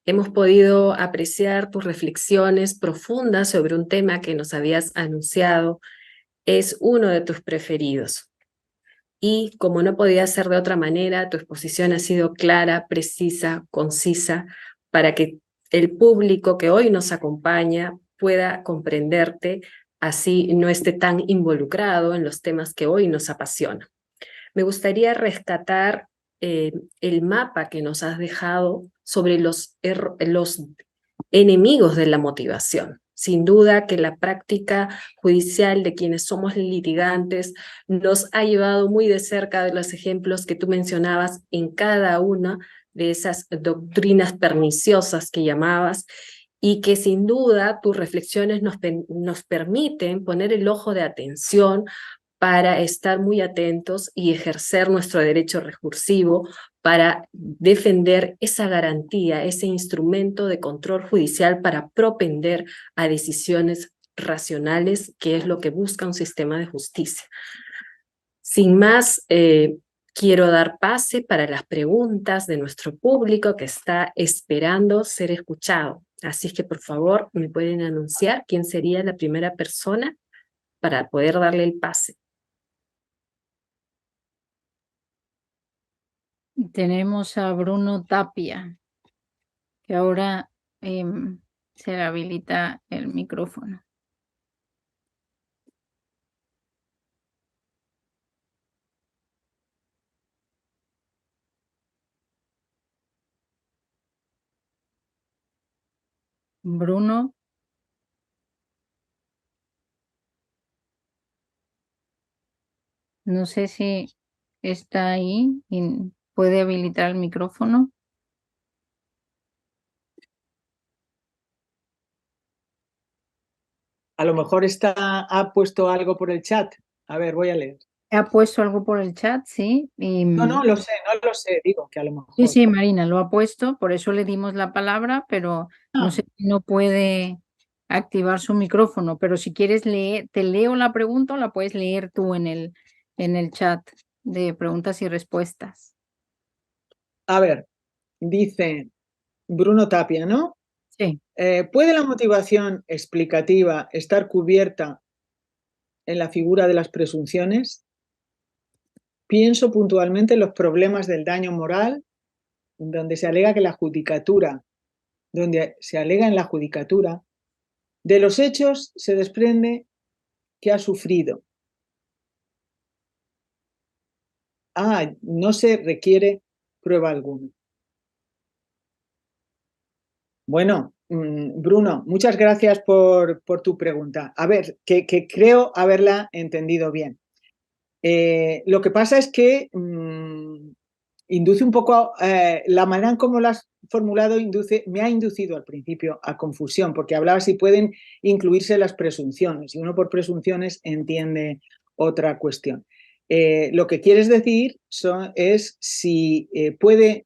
Hemos podido apreciar tus reflexiones profundas sobre un tema que nos habías anunciado es uno de tus preferidos. Y como no podía ser de otra manera, tu exposición ha sido clara, precisa, concisa, para que el público que hoy nos acompaña pueda comprenderte, así no esté tan involucrado en los temas que hoy nos apasionan. Me gustaría rescatar el mapa que nos has dejado sobre los enemigos de la motivación. Sin duda que la práctica judicial de quienes somos litigantes nos ha llevado muy de cerca de los ejemplos que tú mencionabas en cada una de esas doctrinas perniciosas que llamabas y que sin duda tus reflexiones nos permiten poner el ojo de atención para estar muy atentos y ejercer nuestro derecho recursivo para defender esa garantía, ese instrumento de control judicial para propender a decisiones racionales, que es lo que busca un sistema de justicia. Sin más, quiero dar pase para las preguntas de nuestro público que está esperando ser escuchado. Así es que, por favor, me pueden anunciar quién sería la primera persona para poder darle el pase. Tenemos a Bruno Tapia, que ahora se le habilita el micrófono. Bruno. No sé si está ahí y puede habilitar el micrófono. A lo mejor ha puesto algo por el chat. A ver, voy a leer. Ha puesto algo por el chat, sí. No lo sé, digo que a lo mejor. Sí, Marina, lo ha puesto, por eso le dimos la palabra, pero no sé si no puede activar su micrófono, pero si quieres leer, te leo la pregunta o la puedes leer tú en el chat de preguntas y respuestas. A ver, dice Bruno Tapia, ¿no? Sí. ¿Puede la motivación explicativa estar cubierta en la figura de las presunciones? Pienso puntualmente en los problemas del daño moral, donde se alega en la judicatura de los hechos se desprende que ha sufrido. No se requiere prueba alguna. Bueno, Bruno, muchas gracias por tu pregunta. A ver, que creo haberla entendido bien. Lo que pasa es que induce un poco, la manera en cómo lo has formulado me ha inducido al principio a confusión, porque hablaba si pueden incluirse las presunciones, y uno por presunciones entiende otra cuestión. Lo que quieres decir es si puede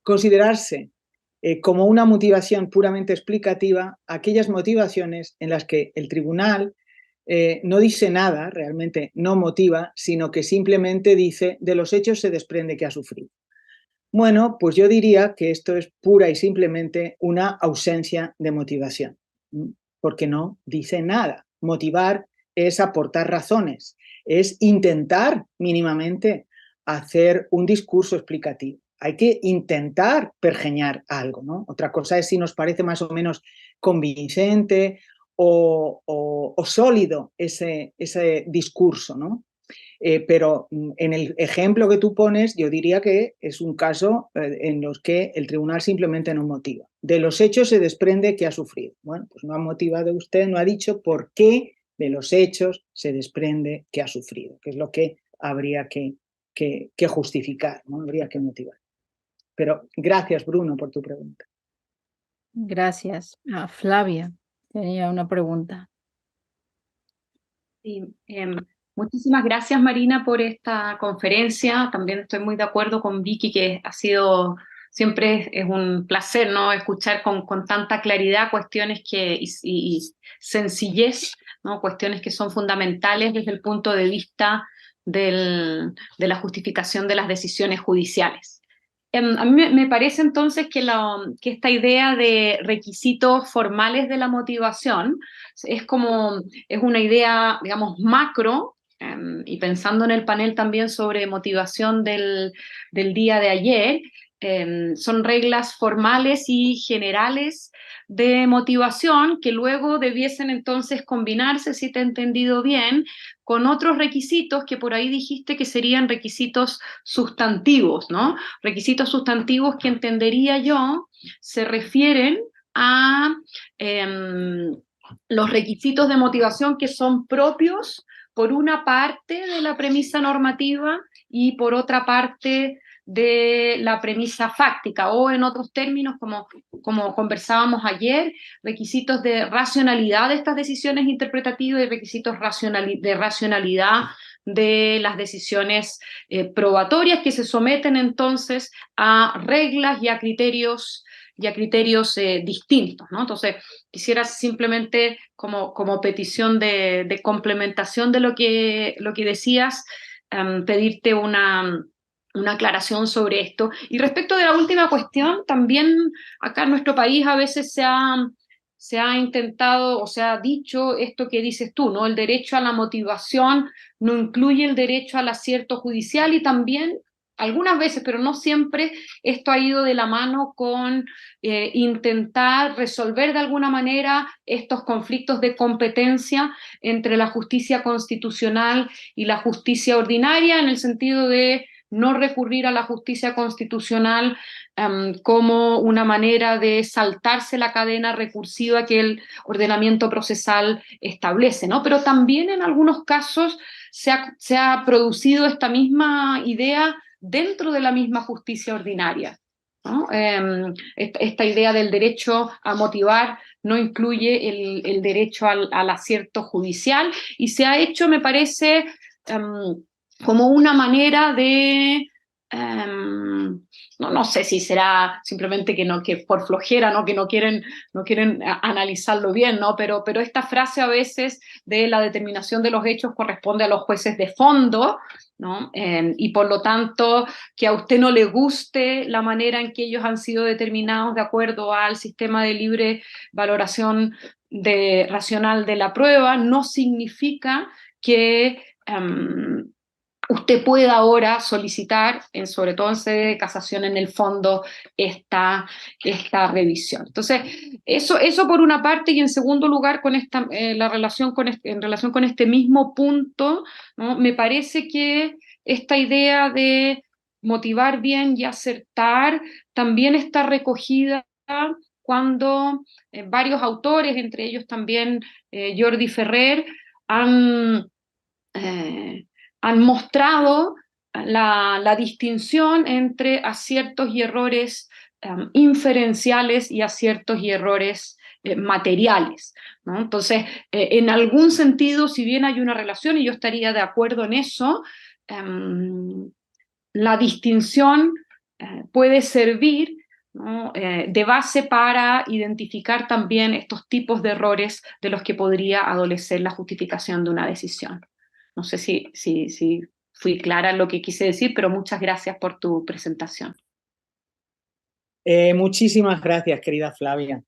considerarse como una motivación puramente explicativa aquellas motivaciones en las que el tribunal no dice nada, realmente no motiva, sino que simplemente dice de los hechos se desprende que ha sufrido. Bueno, pues yo diría que esto es pura y simplemente una ausencia de motivación, porque no dice nada. Motivar es aportar razones, es intentar mínimamente hacer un discurso explicativo. Hay que intentar pergeñar algo, ¿no? Otra cosa es si nos parece más o menos convincente o sólido ese discurso, ¿no? Pero en el ejemplo que tú pones, yo diría que es un caso en los que el tribunal simplemente no motiva. De los hechos se desprende que ha sufrido. Bueno, pues no ha motivado usted, no ha dicho por qué de los hechos se desprende que ha sufrido, que es lo que habría que justificar, ¿no? Habría que motivar. Pero gracias, Bruno, por tu pregunta. Gracias. Flavia tenía una pregunta. Sí, muchísimas gracias, Marina, por esta conferencia. También estoy muy de acuerdo con Vicky, que siempre es un placer, ¿no?, escuchar con tanta claridad cuestiones y sencillez, ¿no?, cuestiones que son fundamentales desde el punto de vista de la justificación de las decisiones judiciales. A mí me parece entonces que esta idea de requisitos formales de la motivación es una idea, digamos, macro, y pensando en el panel también sobre motivación del día de ayer, son reglas formales y generales de motivación que luego debiesen entonces combinarse, si te he entendido bien, con otros requisitos que por ahí dijiste que serían requisitos sustantivos, ¿no? Requisitos sustantivos que entendería yo se refieren a los requisitos de motivación que son propios por una parte de la premisa normativa y por otra parte de la premisa fáctica, o en otros términos, como conversábamos ayer, requisitos de racionalidad de estas decisiones interpretativas y requisitos de racionalidad de las decisiones probatorias, que se someten entonces a reglas y a criterios distintos, ¿no? Entonces, quisiera simplemente como petición de complementación de lo que decías, pedirte una aclaración sobre esto. Y respecto de la última cuestión, también acá en nuestro país a veces se ha intentado o se ha dicho esto que dices tú, ¿no? El derecho a la motivación no incluye el derecho al acierto judicial, y también algunas veces, pero no siempre, esto ha ido de la mano con intentar resolver de alguna manera estos conflictos de competencia entre la justicia constitucional y la justicia ordinaria, en el sentido de no recurrir a la justicia constitucional como una manera de saltarse la cadena recursiva que el ordenamiento procesal establece, ¿no? Pero también en algunos casos se ha producido esta misma idea dentro de la misma justicia ordinaria, ¿no? Esta idea del derecho a motivar no incluye el derecho al acierto judicial, y se ha hecho, me parece, como una manera de, no sé si será simplemente que por flojera, ¿no? Que no quieren analizarlo bien, ¿no? Pero esta frase a veces de la determinación de los hechos corresponde a los jueces de fondo, ¿no? Y por lo tanto, que a usted no le guste la manera en que ellos han sido determinados de acuerdo al sistema de libre valoración racional de la prueba, no significa que usted pueda ahora solicitar, sobre todo en sede de casación, en el fondo, esta revisión. Entonces, eso por una parte, y en segundo lugar, con en relación con este mismo punto, ¿no? Me parece que esta idea de motivar bien y acertar también está recogida cuando varios autores, entre ellos también Jordi Ferrer, han mostrado la distinción entre aciertos y errores inferenciales y aciertos y errores materiales, ¿no? Entonces, en algún sentido, si bien hay una relación, y yo estaría de acuerdo en eso, la distinción puede servir, ¿no? De base para identificar también estos tipos de errores de los que podría adolecer la justificación de una decisión. No sé si fui clara en lo que quise decir, pero muchas gracias por tu presentación. Muchísimas gracias, querida Flavia.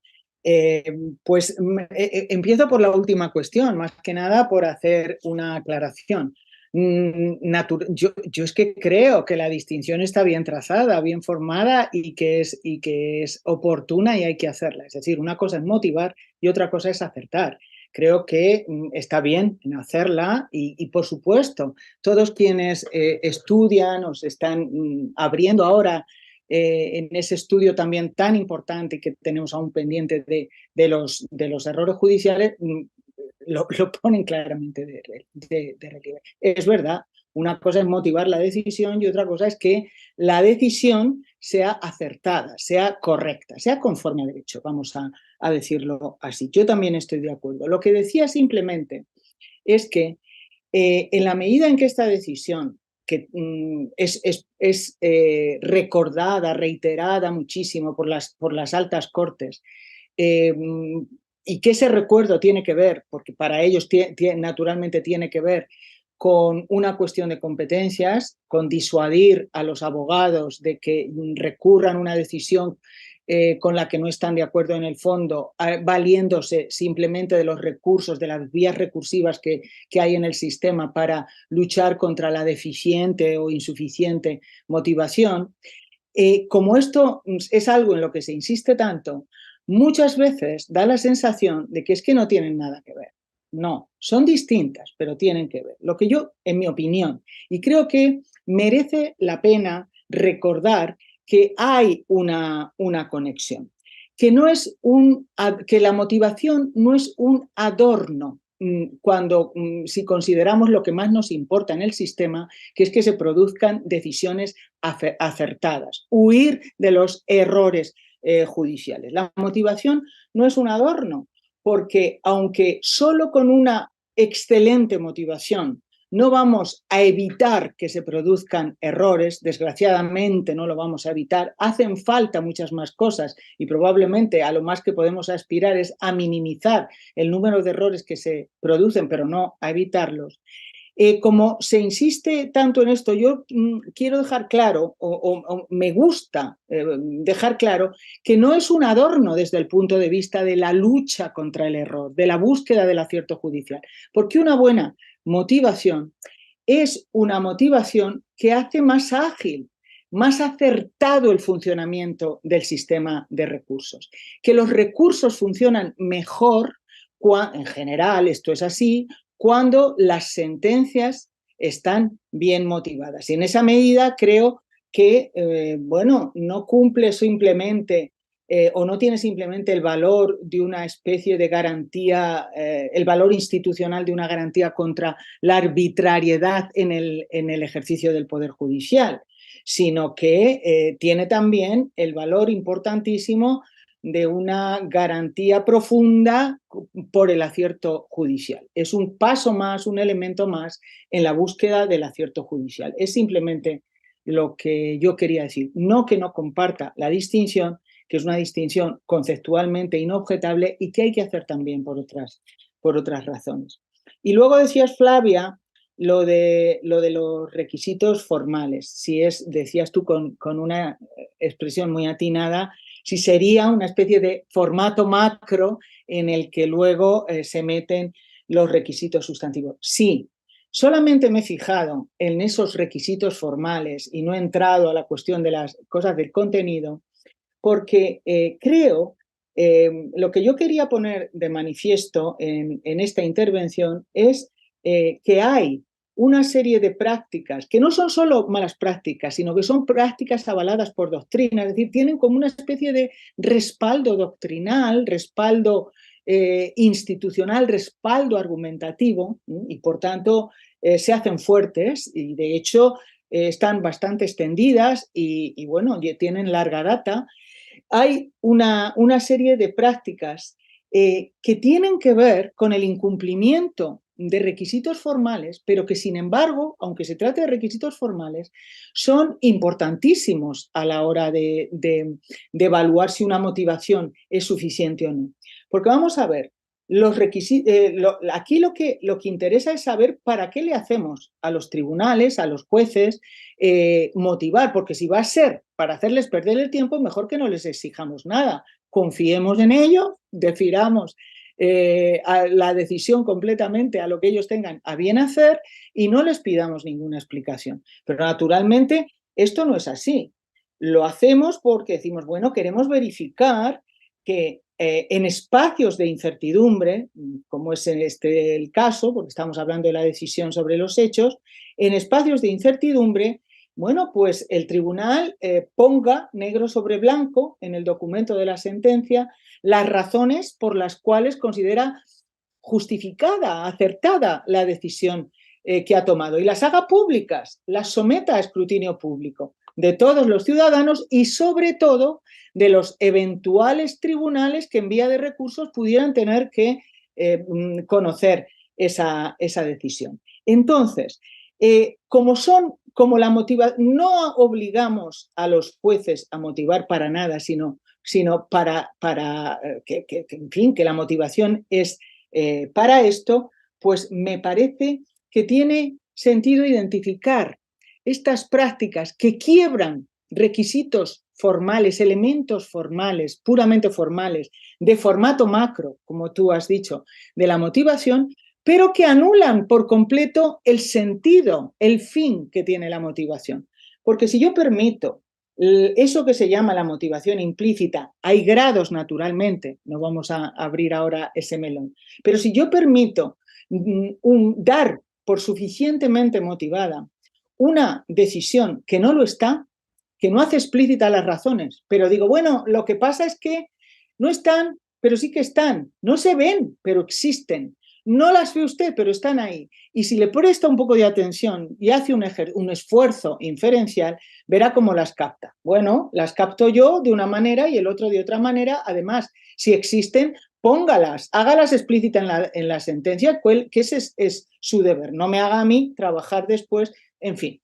Pues empiezo por la última cuestión, más que nada por hacer una aclaración. Yo es que creo que la distinción está bien trazada, bien formada, y que es oportuna y hay que hacerla. Es decir, una cosa es motivar y otra cosa es acertar. Creo que está bien en hacerla y por supuesto, todos quienes estudian o se están abriendo ahora en ese estudio también tan importante que tenemos aún pendiente de los errores judiciales, lo ponen claramente de relieve. Es verdad, una cosa es motivar la decisión y otra cosa es que la decisión sea acertada, sea correcta, sea conforme a derecho, vamos a decirlo así. Yo también estoy de acuerdo. Lo que decía simplemente es que en la medida en que esta decisión, que es recordada, reiterada muchísimo por las altas cortes, y que ese recuerdo tiene que ver, porque para ellos naturalmente tiene que ver con una cuestión de competencias, con disuadir a los abogados de que recurran una decisión con la que no están de acuerdo en el fondo, valiéndose simplemente de los recursos, de las vías recursivas que hay en el sistema para luchar contra la deficiente o insuficiente motivación. Como esto es algo en lo que se insiste tanto, muchas veces da la sensación de que es que no tienen nada que ver. No, son distintas, pero tienen que ver. Lo que yo, en mi opinión, y creo que merece la pena recordar que hay una conexión, que, no es que la motivación no es un adorno si consideramos lo que más nos importa en el sistema, que es que se produzcan decisiones acertadas, huir de los errores judiciales. La motivación no es un adorno, porque aunque solo con una excelente motivación no vamos a evitar que se produzcan errores, desgraciadamente no lo vamos a evitar, hacen falta muchas más cosas y probablemente a lo más que podemos aspirar es a minimizar el número de errores que se producen, pero no a evitarlos. Como se insiste tanto en esto, yo quiero dejar claro, o me gusta dejar claro, que no es un adorno desde el punto de vista de la lucha contra el error, de la búsqueda del acierto judicial, porque una buena motivación es una motivación que hace más ágil, más acertado el funcionamiento del sistema de recursos, que los recursos funcionan mejor, en general esto es así, cuando las sentencias están bien motivadas. Y en esa medida creo que, no cumple simplemente o no tiene simplemente el valor de una especie de garantía, el valor institucional de una garantía contra la arbitrariedad en el ejercicio del Poder Judicial, sino que tiene también el valor importantísimo de una garantía profunda por el acierto judicial. Es un paso más, un elemento más en la búsqueda del acierto judicial. Es simplemente lo que yo quería decir. No que no comparta la distinción, que es una distinción conceptualmente inobjetable y que hay que hacer también por otras razones. Y luego decías, Flavia, lo de los requisitos formales. Decías tú con una expresión muy atinada, si sería una especie de formato macro en el que luego se meten los requisitos sustantivos. Sí, solamente me he fijado en esos requisitos formales y no he entrado a la cuestión de las cosas del contenido, porque creo, lo que yo quería poner de manifiesto en esta intervención es que hay una serie de prácticas que no son solo malas prácticas, sino que son prácticas avaladas por doctrina, es decir, tienen como una especie de respaldo doctrinal, respaldo institucional, respaldo argumentativo, y por tanto se hacen fuertes y de hecho están bastante extendidas y tienen larga data. Hay una serie de prácticas que tienen que ver con el incumplimiento de requisitos formales, pero que sin embargo, aunque se trate de requisitos formales, son importantísimos a la hora de evaluar si una motivación es suficiente o no. Porque vamos a ver, aquí lo que interesa es saber para qué le hacemos a los tribunales, a los jueces, motivar, porque si va a ser para hacerles perder el tiempo, mejor que no les exijamos nada. Confiemos en ellos, defiramos a la decisión completamente a lo que ellos tengan a bien hacer y no les pidamos ninguna explicación. Pero naturalmente esto no es así. Lo hacemos porque decimos, bueno, queremos verificar que en espacios de incertidumbre, como es el caso, porque estamos hablando de la decisión sobre los hechos, en espacios de incertidumbre, bueno, pues el tribunal ponga negro sobre blanco en el documento de la sentencia las razones por las cuales considera justificada, acertada la decisión que ha tomado y las haga públicas, las someta a escrutinio público de todos los ciudadanos y sobre todo de los eventuales tribunales que en vía de recursos pudieran tener que conocer esa decisión. Entonces, como la motivación, no obligamos a los jueces a motivar para nada, sino para que la motivación es para esto, pues me parece que tiene sentido identificar estas prácticas que quiebran requisitos formales, elementos formales, puramente formales, de formato macro, como tú has dicho, de la motivación, pero que anulan por completo el sentido, el fin que tiene la motivación. Porque si yo permito eso que se llama la motivación implícita, hay grados naturalmente, no vamos a abrir ahora ese melón, pero si yo permito dar por suficientemente motivada una decisión que no lo está, que no hace explícita las razones, pero digo, bueno, lo que pasa es que no están, pero sí que están, no se ven, pero existen, no las ve usted, pero están ahí. Y si le presta un poco de atención y hace un esfuerzo inferencial, verá cómo las capta. Bueno, las capto yo de una manera y el otro de otra manera. Además, si existen, póngalas, hágalas explícitas en la sentencia, que ese es su deber. No me haga a mí trabajar después, en fin.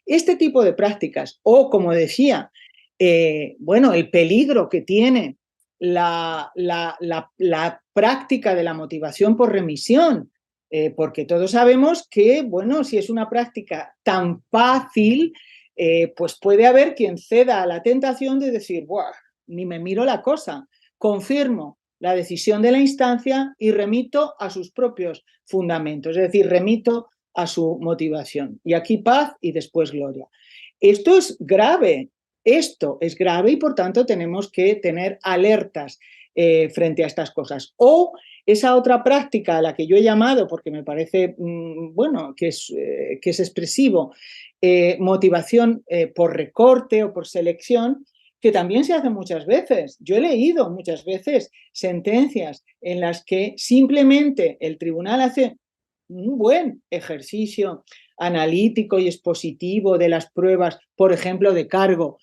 Este tipo de prácticas, o como decía, bueno, el peligro que tiene la práctica de la motivación por remisión, porque todos sabemos que, bueno, si es una práctica tan fácil, pues puede haber quien ceda a la tentación de decir, buah, ni me miro la cosa, confirmo la decisión de la instancia y remito a sus propios fundamentos, es decir, remito a su motivación. Y aquí paz y después gloria. Esto es grave y por tanto tenemos que tener alertas frente a estas cosas. O esa otra práctica a la que yo he llamado, porque me parece, bueno, que es expresivo, motivación por recorte o por selección, que también se hace muchas veces. Yo he leído muchas veces sentencias en las que simplemente el tribunal hace un buen ejercicio analítico y expositivo de las pruebas, por ejemplo, de cargo,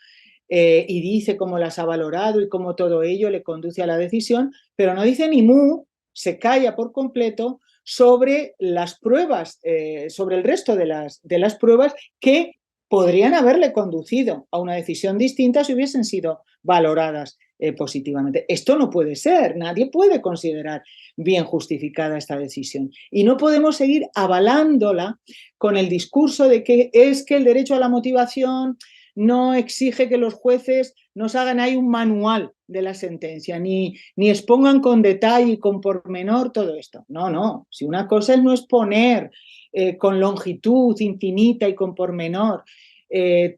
y dice cómo las ha valorado y cómo todo ello le conduce a la decisión, pero no dice ni mu, se calla por completo sobre las pruebas, sobre el resto de las pruebas que podrían haberle conducido a una decisión distinta si hubiesen sido valoradas positivamente. Esto no puede ser, nadie puede considerar bien justificada esta decisión. Y no podemos seguir avalándola con el discurso de que es que el derecho a la motivación no exige que los jueces nos hagan ahí un manual de la sentencia, ni expongan con detalle y con pormenor todo esto. No, si una cosa es no exponer con longitud infinita y con pormenor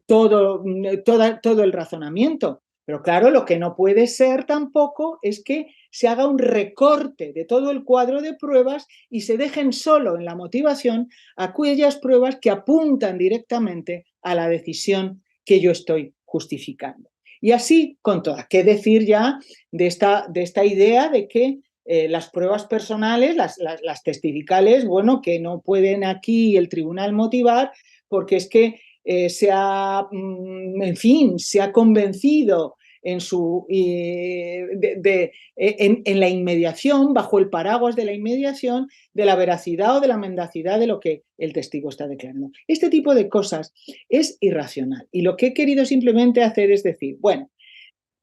todo el razonamiento, pero claro, lo que no puede ser tampoco es que se haga un recorte de todo el cuadro de pruebas y se dejen solo en la motivación aquellas pruebas que apuntan directamente a la decisión que yo estoy justificando. Y así con todas. ¿Qué decir ya de esta idea de que las pruebas personales, las testificales, bueno, que no pueden aquí el tribunal motivar porque es que se ha convencido en la inmediación, bajo el paraguas de la inmediación, de la veracidad o de la mendacidad de lo que el testigo está declarando. Este tipo de cosas es irracional. Y lo que he querido simplemente hacer es decir, bueno,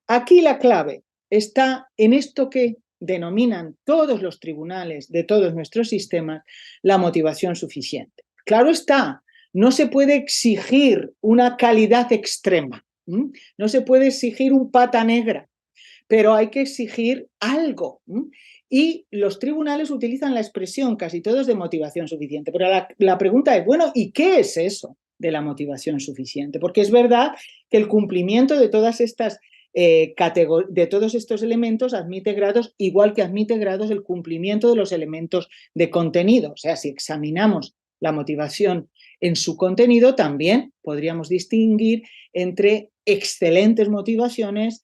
aquí la clave está en esto que denominan todos los tribunales de todos nuestros sistemas la motivación suficiente. Claro está, no se puede exigir una calidad extrema, no se puede exigir un pata negra, pero hay que exigir algo. Y los tribunales utilizan la expresión casi todos de motivación suficiente. Pero la pregunta es, bueno, ¿y qué es eso de la motivación suficiente? Porque es verdad que el cumplimiento de todas estas de todos estos elementos admite grados, igual que admite grados el cumplimiento de los elementos de contenido. O sea, si examinamos la motivación en su contenido, también podríamos distinguir entre excelentes motivaciones,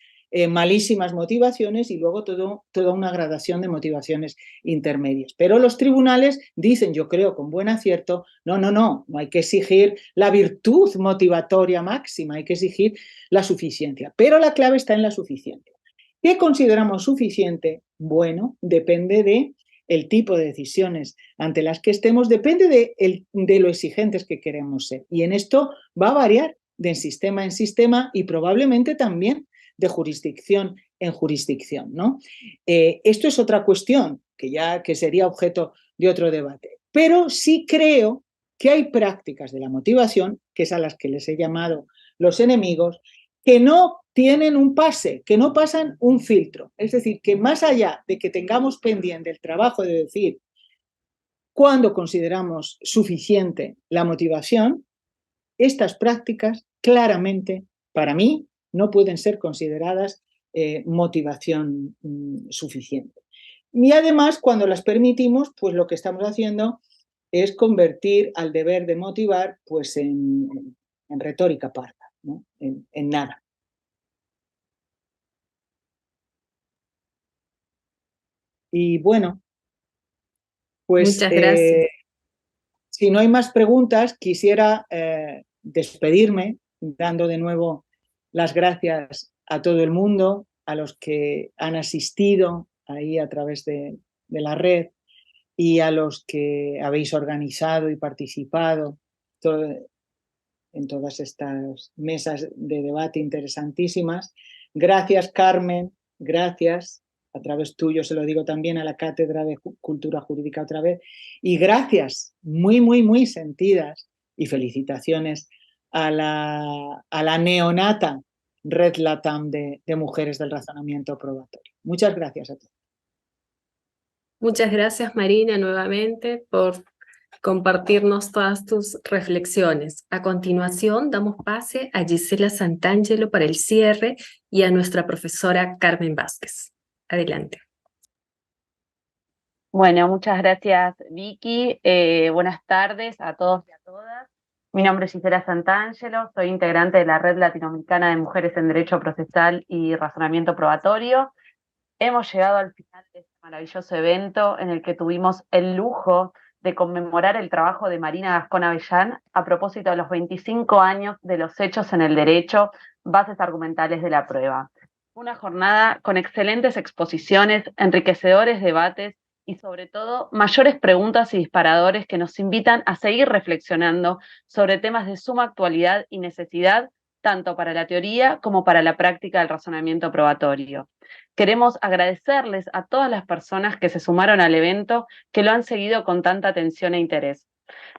malísimas motivaciones y luego toda una gradación de motivaciones intermedias. Pero los tribunales dicen, yo creo con buen acierto, no hay que exigir la virtud motivatoria máxima, hay que exigir la suficiencia. Pero la clave está en la suficiencia. ¿Qué consideramos suficiente? Bueno, depende de el tipo de decisiones ante las que estemos, depende de lo exigentes que queremos ser. Y en esto va a variar de sistema en sistema y probablemente también de jurisdicción en jurisdicción, ¿no? Esto es otra cuestión que sería objeto de otro debate. Pero sí creo que hay prácticas de la motivación, que es a las que les he llamado los enemigos, que no tienen un pase, que no pasan un filtro. Es decir, que más allá de que tengamos pendiente el trabajo de decir cuándo consideramos suficiente la motivación, estas prácticas claramente, para mí, no pueden ser consideradas motivación suficiente. Y además, cuando las permitimos, pues lo que estamos haciendo es convertir al deber de motivar pues en retórica parda, ¿no? En nada. Y bueno, pues Muchas gracias. si no hay más preguntas, quisiera despedirme dando de nuevo las gracias a todo el mundo, a los que han asistido ahí a través de la red y a los que habéis organizado y participado en todas estas mesas de debate interesantísimas. Gracias, Carmen, gracias. A través tuyo se lo digo también a la Cátedra de Cultura Jurídica otra vez. Y gracias muy, muy, muy sentidas y felicitaciones a la neonata Red Latam de Mujeres del Razonamiento Probatorio. Muchas gracias a todos. Muchas gracias, Marina, nuevamente por compartirnos todas tus reflexiones. A continuación, damos pase a Gisela Santangelo para el cierre y a nuestra profesora Carmen Vázquez. Adelante. Bueno, muchas gracias, Vicky. Buenas tardes a todos y a todas. Mi nombre es Gisela Santangelo, soy integrante de la Red Latinoamericana de Mujeres en Derecho Procesal y Razonamiento Probatorio. Hemos llegado al final de este maravilloso evento en el que tuvimos el lujo de conmemorar el trabajo de Marina Gascón Avellán a propósito de los 25 años de los hechos en el derecho, bases argumentales de la prueba. Una jornada con excelentes exposiciones, enriquecedores debates y sobre todo mayores preguntas y disparadores que nos invitan a seguir reflexionando sobre temas de suma actualidad y necesidad, tanto para la teoría como para la práctica del razonamiento probatorio. Queremos agradecerles a todas las personas que se sumaron al evento, que lo han seguido con tanta atención e interés.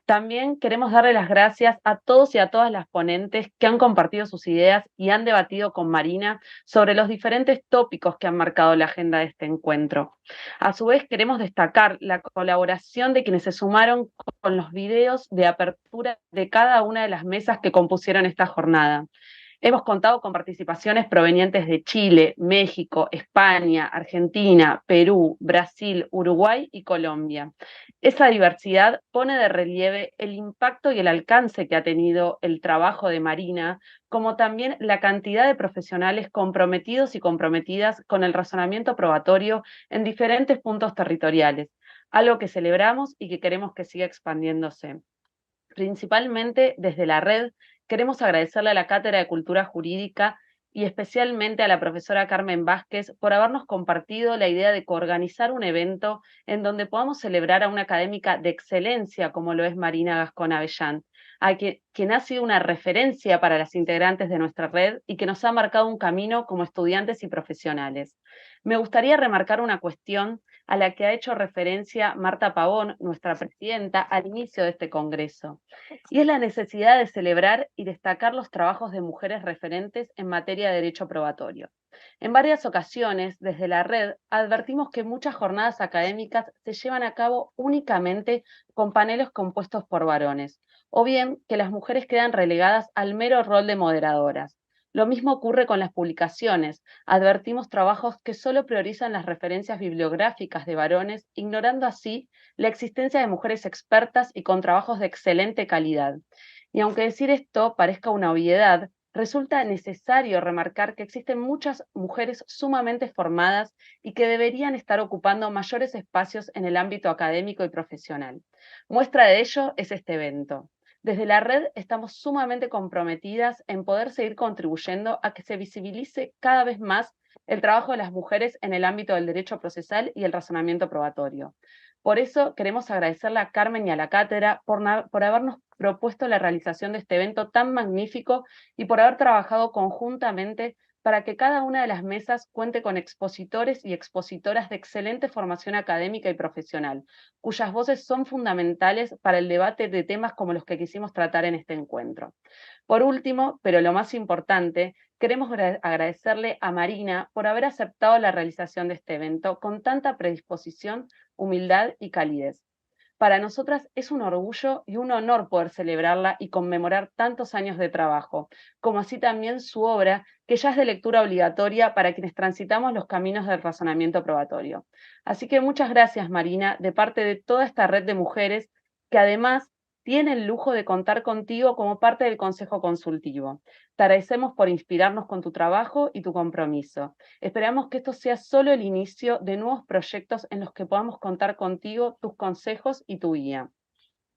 También queremos darle las gracias a todos y a todas las ponentes que han compartido sus ideas y han debatido con Marina sobre los diferentes tópicos que han marcado la agenda de este encuentro. A su vez, queremos destacar la colaboración de quienes se sumaron con los videos de apertura de cada una de las mesas que compusieron esta jornada. Hemos contado con participaciones provenientes de Chile, México, España, Argentina, Perú, Brasil, Uruguay y Colombia. Esa diversidad pone de relieve el impacto y el alcance que ha tenido el trabajo de Marina, como también la cantidad de profesionales comprometidos y comprometidas con el razonamiento probatorio en diferentes puntos territoriales, algo que celebramos y que queremos que siga expandiéndose. Principalmente desde la red, queremos agradecerle a la Cátedra de Cultura Jurídica y especialmente a la profesora Carmen Vázquez por habernos compartido la idea de coorganizar un evento en donde podamos celebrar a una académica de excelencia como lo es Marina Gascón Avellán, quien ha sido una referencia para las integrantes de nuestra red y que nos ha marcado un camino como estudiantes y profesionales. Me gustaría remarcar una cuestión a la que ha hecho referencia Marta Pavón, nuestra presidenta, al inicio de este congreso, y es la necesidad de celebrar y destacar los trabajos de mujeres referentes en materia de derecho probatorio. En varias ocasiones, desde la red, advertimos que muchas jornadas académicas se llevan a cabo únicamente con paneles compuestos por varones, o bien que las mujeres quedan relegadas al mero rol de moderadoras. Lo mismo ocurre con las publicaciones. Advertimos trabajos que solo priorizan las referencias bibliográficas de varones, ignorando así la existencia de mujeres expertas y con trabajos de excelente calidad. Y aunque decir esto parezca una obviedad, resulta necesario remarcar que existen muchas mujeres sumamente formadas y que deberían estar ocupando mayores espacios en el ámbito académico y profesional. Muestra de ello es este evento. Desde la red estamos sumamente comprometidas en poder seguir contribuyendo a que se visibilice cada vez más el trabajo de las mujeres en el ámbito del derecho procesal y el razonamiento probatorio. Por eso queremos agradecerle a Carmen y a la cátedra por habernos propuesto la realización de este evento tan magnífico y por haber trabajado conjuntamente para que cada una de las mesas cuente con expositores y expositoras de excelente formación académica y profesional, cuyas voces son fundamentales para el debate de temas como los que quisimos tratar en este encuentro. Por último, pero lo más importante, queremos agradecerle a Marina por haber aceptado la realización de este evento con tanta predisposición, humildad y calidez. Para nosotras es un orgullo y un honor poder celebrarla y conmemorar tantos años de trabajo, como así también su obra, que ya es de lectura obligatoria para quienes transitamos los caminos del razonamiento probatorio. Así que muchas gracias, Marina, de parte de toda esta red de mujeres que además tiene el lujo de contar contigo como parte del Consejo Consultivo. Te agradecemos por inspirarnos con tu trabajo y tu compromiso. Esperamos que esto sea solo el inicio de nuevos proyectos en los que podamos contar contigo, tus consejos y tu guía.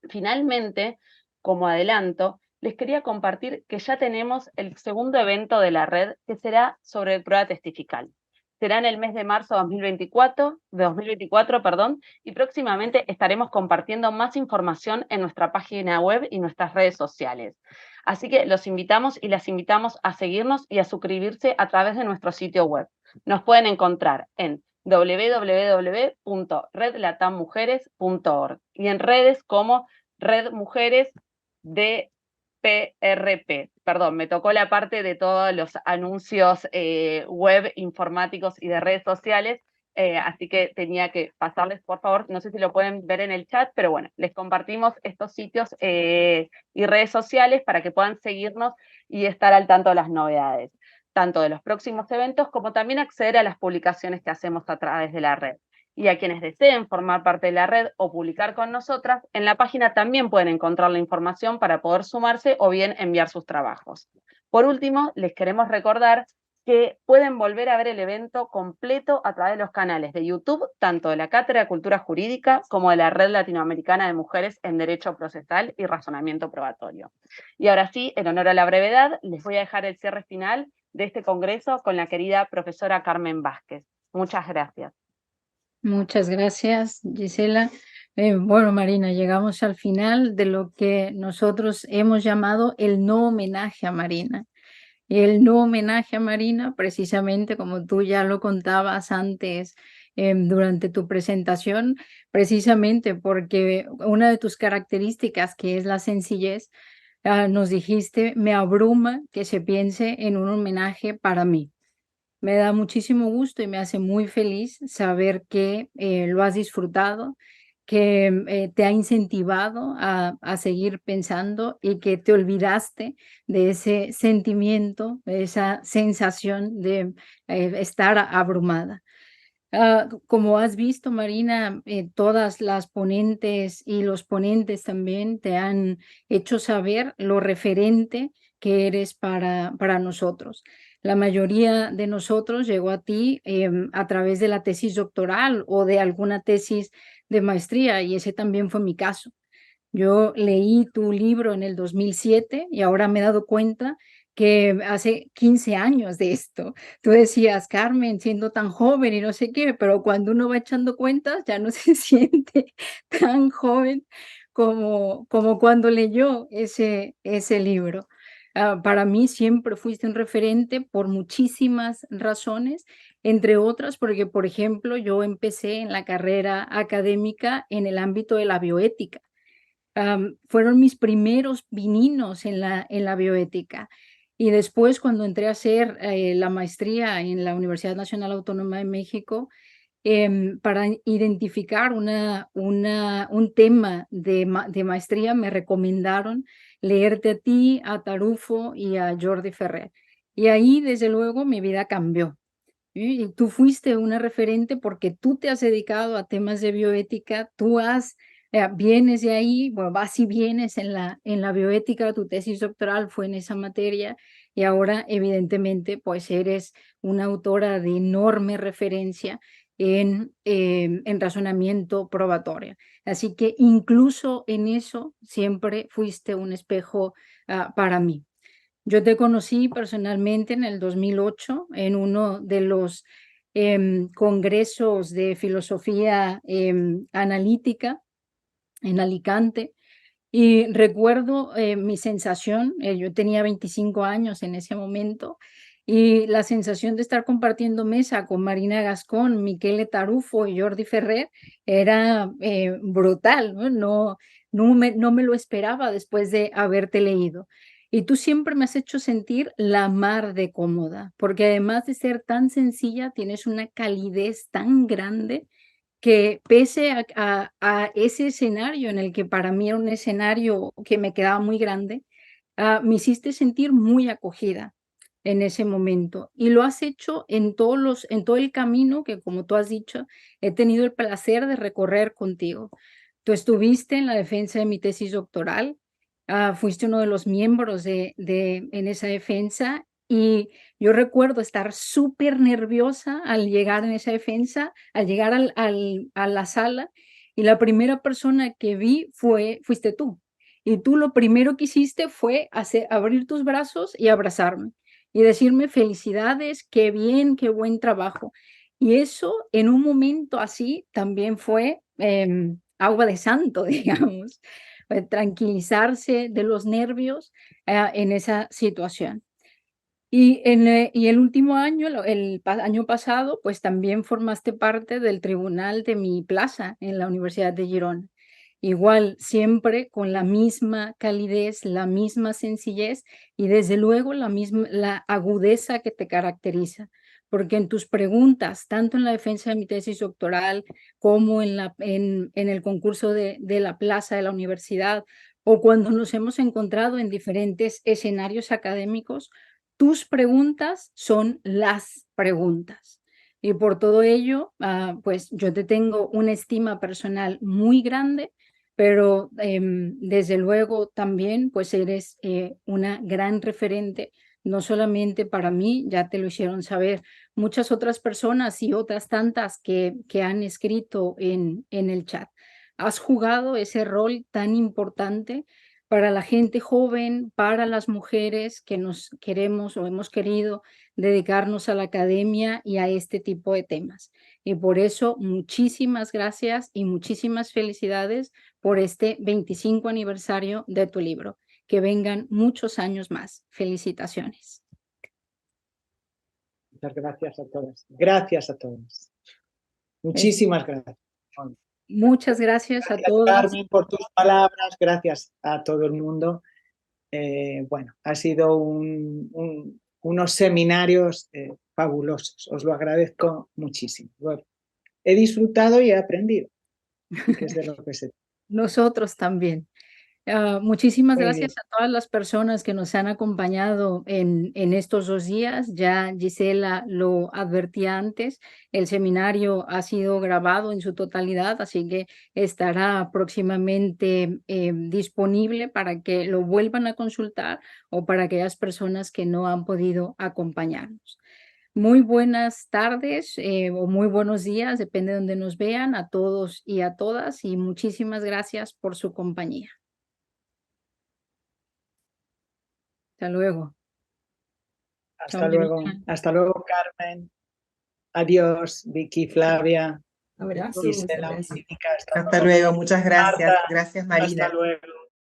Finalmente, como adelanto, les quería compartir que ya tenemos el segundo evento de la red, que será sobre prueba testifical. Será en el mes de marzo de 2024, y próximamente estaremos compartiendo más información en nuestra página web y nuestras redes sociales. Así que los invitamos y las invitamos a seguirnos y a suscribirse a través de nuestro sitio web. Nos pueden encontrar en www.redlatammujeres.org y en redes como Red Mujeres DPRP. Perdón, me tocó la parte de todos los anuncios web informáticos y de redes sociales, así que tenía que pasarles, por favor, no sé si lo pueden ver en el chat, pero bueno, les compartimos estos sitios y redes sociales para que puedan seguirnos y estar al tanto de las novedades, tanto de los próximos eventos como también acceder a las publicaciones que hacemos a través de la red. Y a quienes deseen formar parte de la red o publicar con nosotras, en la página también pueden encontrar la información para poder sumarse o bien enviar sus trabajos. Por último, les queremos recordar que pueden volver a ver el evento completo a través de los canales de YouTube, tanto de la Cátedra de Cultura Jurídica como de la Red Latinoamericana de Mujeres en Derecho Procesal y Razonamiento Probatorio. Y ahora sí, en honor a la brevedad, les voy a dejar el cierre final de este congreso con la querida profesora Carmen Vázquez. Muchas gracias. Muchas gracias, Gisela. Bueno, Marina, llegamos al final de lo que nosotros hemos llamado el no homenaje a Marina. Y el no homenaje a Marina, precisamente como tú ya lo contabas antes durante tu presentación, precisamente porque una de tus características, que es la sencillez, nos dijiste, me abruma que se piense en un homenaje para mí. Me da muchísimo gusto y me hace muy feliz saber que lo has disfrutado, que te ha incentivado a seguir pensando y que te olvidaste de ese sentimiento, de esa sensación de estar abrumada. Como has visto, Marina, todas las ponentes y los ponentes también te han hecho saber lo referente que eres para nosotros. La mayoría de nosotros llegó a ti a través de la tesis doctoral o de alguna tesis de maestría, y ese también fue mi caso. Yo leí tu libro en el 2007 y ahora me he dado cuenta que hace 15 años de esto. Tú decías, Carmen, siendo tan joven y no sé qué, pero cuando uno va echando cuentas ya no se siente tan joven como cuando leyó ese libro. Para mí siempre fuiste un referente por muchísimas razones, entre otras porque, por ejemplo, yo empecé en la carrera académica en el ámbito de la bioética. Fueron mis primeros pininos en la bioética. Y después, cuando entré a hacer la maestría en la Universidad Nacional Autónoma de México, para identificar un tema de maestría, me recomendaron leerte a ti, a Tarufo y a Jordi Ferrer. Y ahí, desde luego, mi vida cambió. Y tú fuiste una referente porque tú te has dedicado a temas de bioética, vienes de ahí, bueno, vas y vienes en la bioética, tu tesis doctoral fue en esa materia y ahora evidentemente pues eres una autora de enorme referencia en razonamiento probatorio. Así que incluso en eso siempre fuiste un espejo para mí. Yo te conocí personalmente en el 2008 en uno de los congresos de filosofía analítica en Alicante y recuerdo mi sensación, yo tenía 25 años en ese momento Y la sensación de estar compartiendo mesa con Marina Gascón, Michele Tarufo y Jordi Ferrer era brutal, ¿no? No me lo esperaba después de haberte leído. Y tú siempre me has hecho sentir la mar de cómoda, porque además de ser tan sencilla, tienes una calidez tan grande que pese a ese escenario en el que para mí era un escenario que me quedaba muy grande, me hiciste sentir muy acogida en ese momento. Y lo has hecho en todo el camino que, como tú has dicho, he tenido el placer de recorrer contigo. Tú estuviste en la defensa de mi tesis doctoral, fuiste uno de los miembros en esa defensa, y yo recuerdo estar súper nerviosa al llegar en esa defensa, al llegar a la sala, y la primera persona que vi fuiste tú. Y tú lo primero que hiciste fue abrir tus brazos y abrazarme y decirme felicidades, qué bien, qué buen trabajo. Y eso en un momento así también fue agua de santo, digamos, tranquilizarse de los nervios en esa situación. Y el último año, el año pasado, pues también formaste parte del tribunal de mi plaza en la Universidad de Girona. Igual, siempre con la misma calidez, la misma sencillez y desde luego la agudeza que te caracteriza. Porque en tus preguntas, tanto en la defensa de mi tesis doctoral como en el concurso de la plaza de la universidad, o cuando nos hemos encontrado en diferentes escenarios académicos, tus preguntas son las preguntas. Y por todo ello, pues yo te tengo una estima personal muy grande, pero desde luego también pues eres una gran referente, no solamente para mí, ya te lo hicieron saber muchas otras personas y otras tantas que han escrito en el chat. Has jugado ese rol tan importante para la gente joven, para las mujeres que nos queremos o hemos querido dedicarnos a la academia y a este tipo de temas. Y por eso, muchísimas gracias y muchísimas felicidades por este 25 aniversario de tu libro. Que vengan muchos años más. Felicitaciones. Muchas gracias a todas. Gracias a todas. Muchísimas gracias. Muchas gracias a todos. Carmen, por tus palabras. Gracias a todo el mundo. Bueno, ha sido unos seminarios fabulosos. Os lo agradezco muchísimo. Bueno, he disfrutado y he aprendido, que es de lo que se... Nosotros también. Muchísimas Muy gracias a todas las personas que nos han acompañado en estos 2 días. Ya Gisela lo advertía antes, el seminario ha sido grabado en su totalidad, así que estará próximamente disponible para que lo vuelvan a consultar o para aquellas personas que no han podido acompañarnos. Muy buenas tardes o muy buenos días, depende de donde nos vean, a todos y a todas, y muchísimas gracias por su compañía. Hasta luego. Hasta luego. Hasta luego, Carmen. Adiós, Vicky, Flavia. Abrazo. Gisela, Hasta Mónica, luego, muchas gracias. Marta, Gracias, Marina. hasta luego.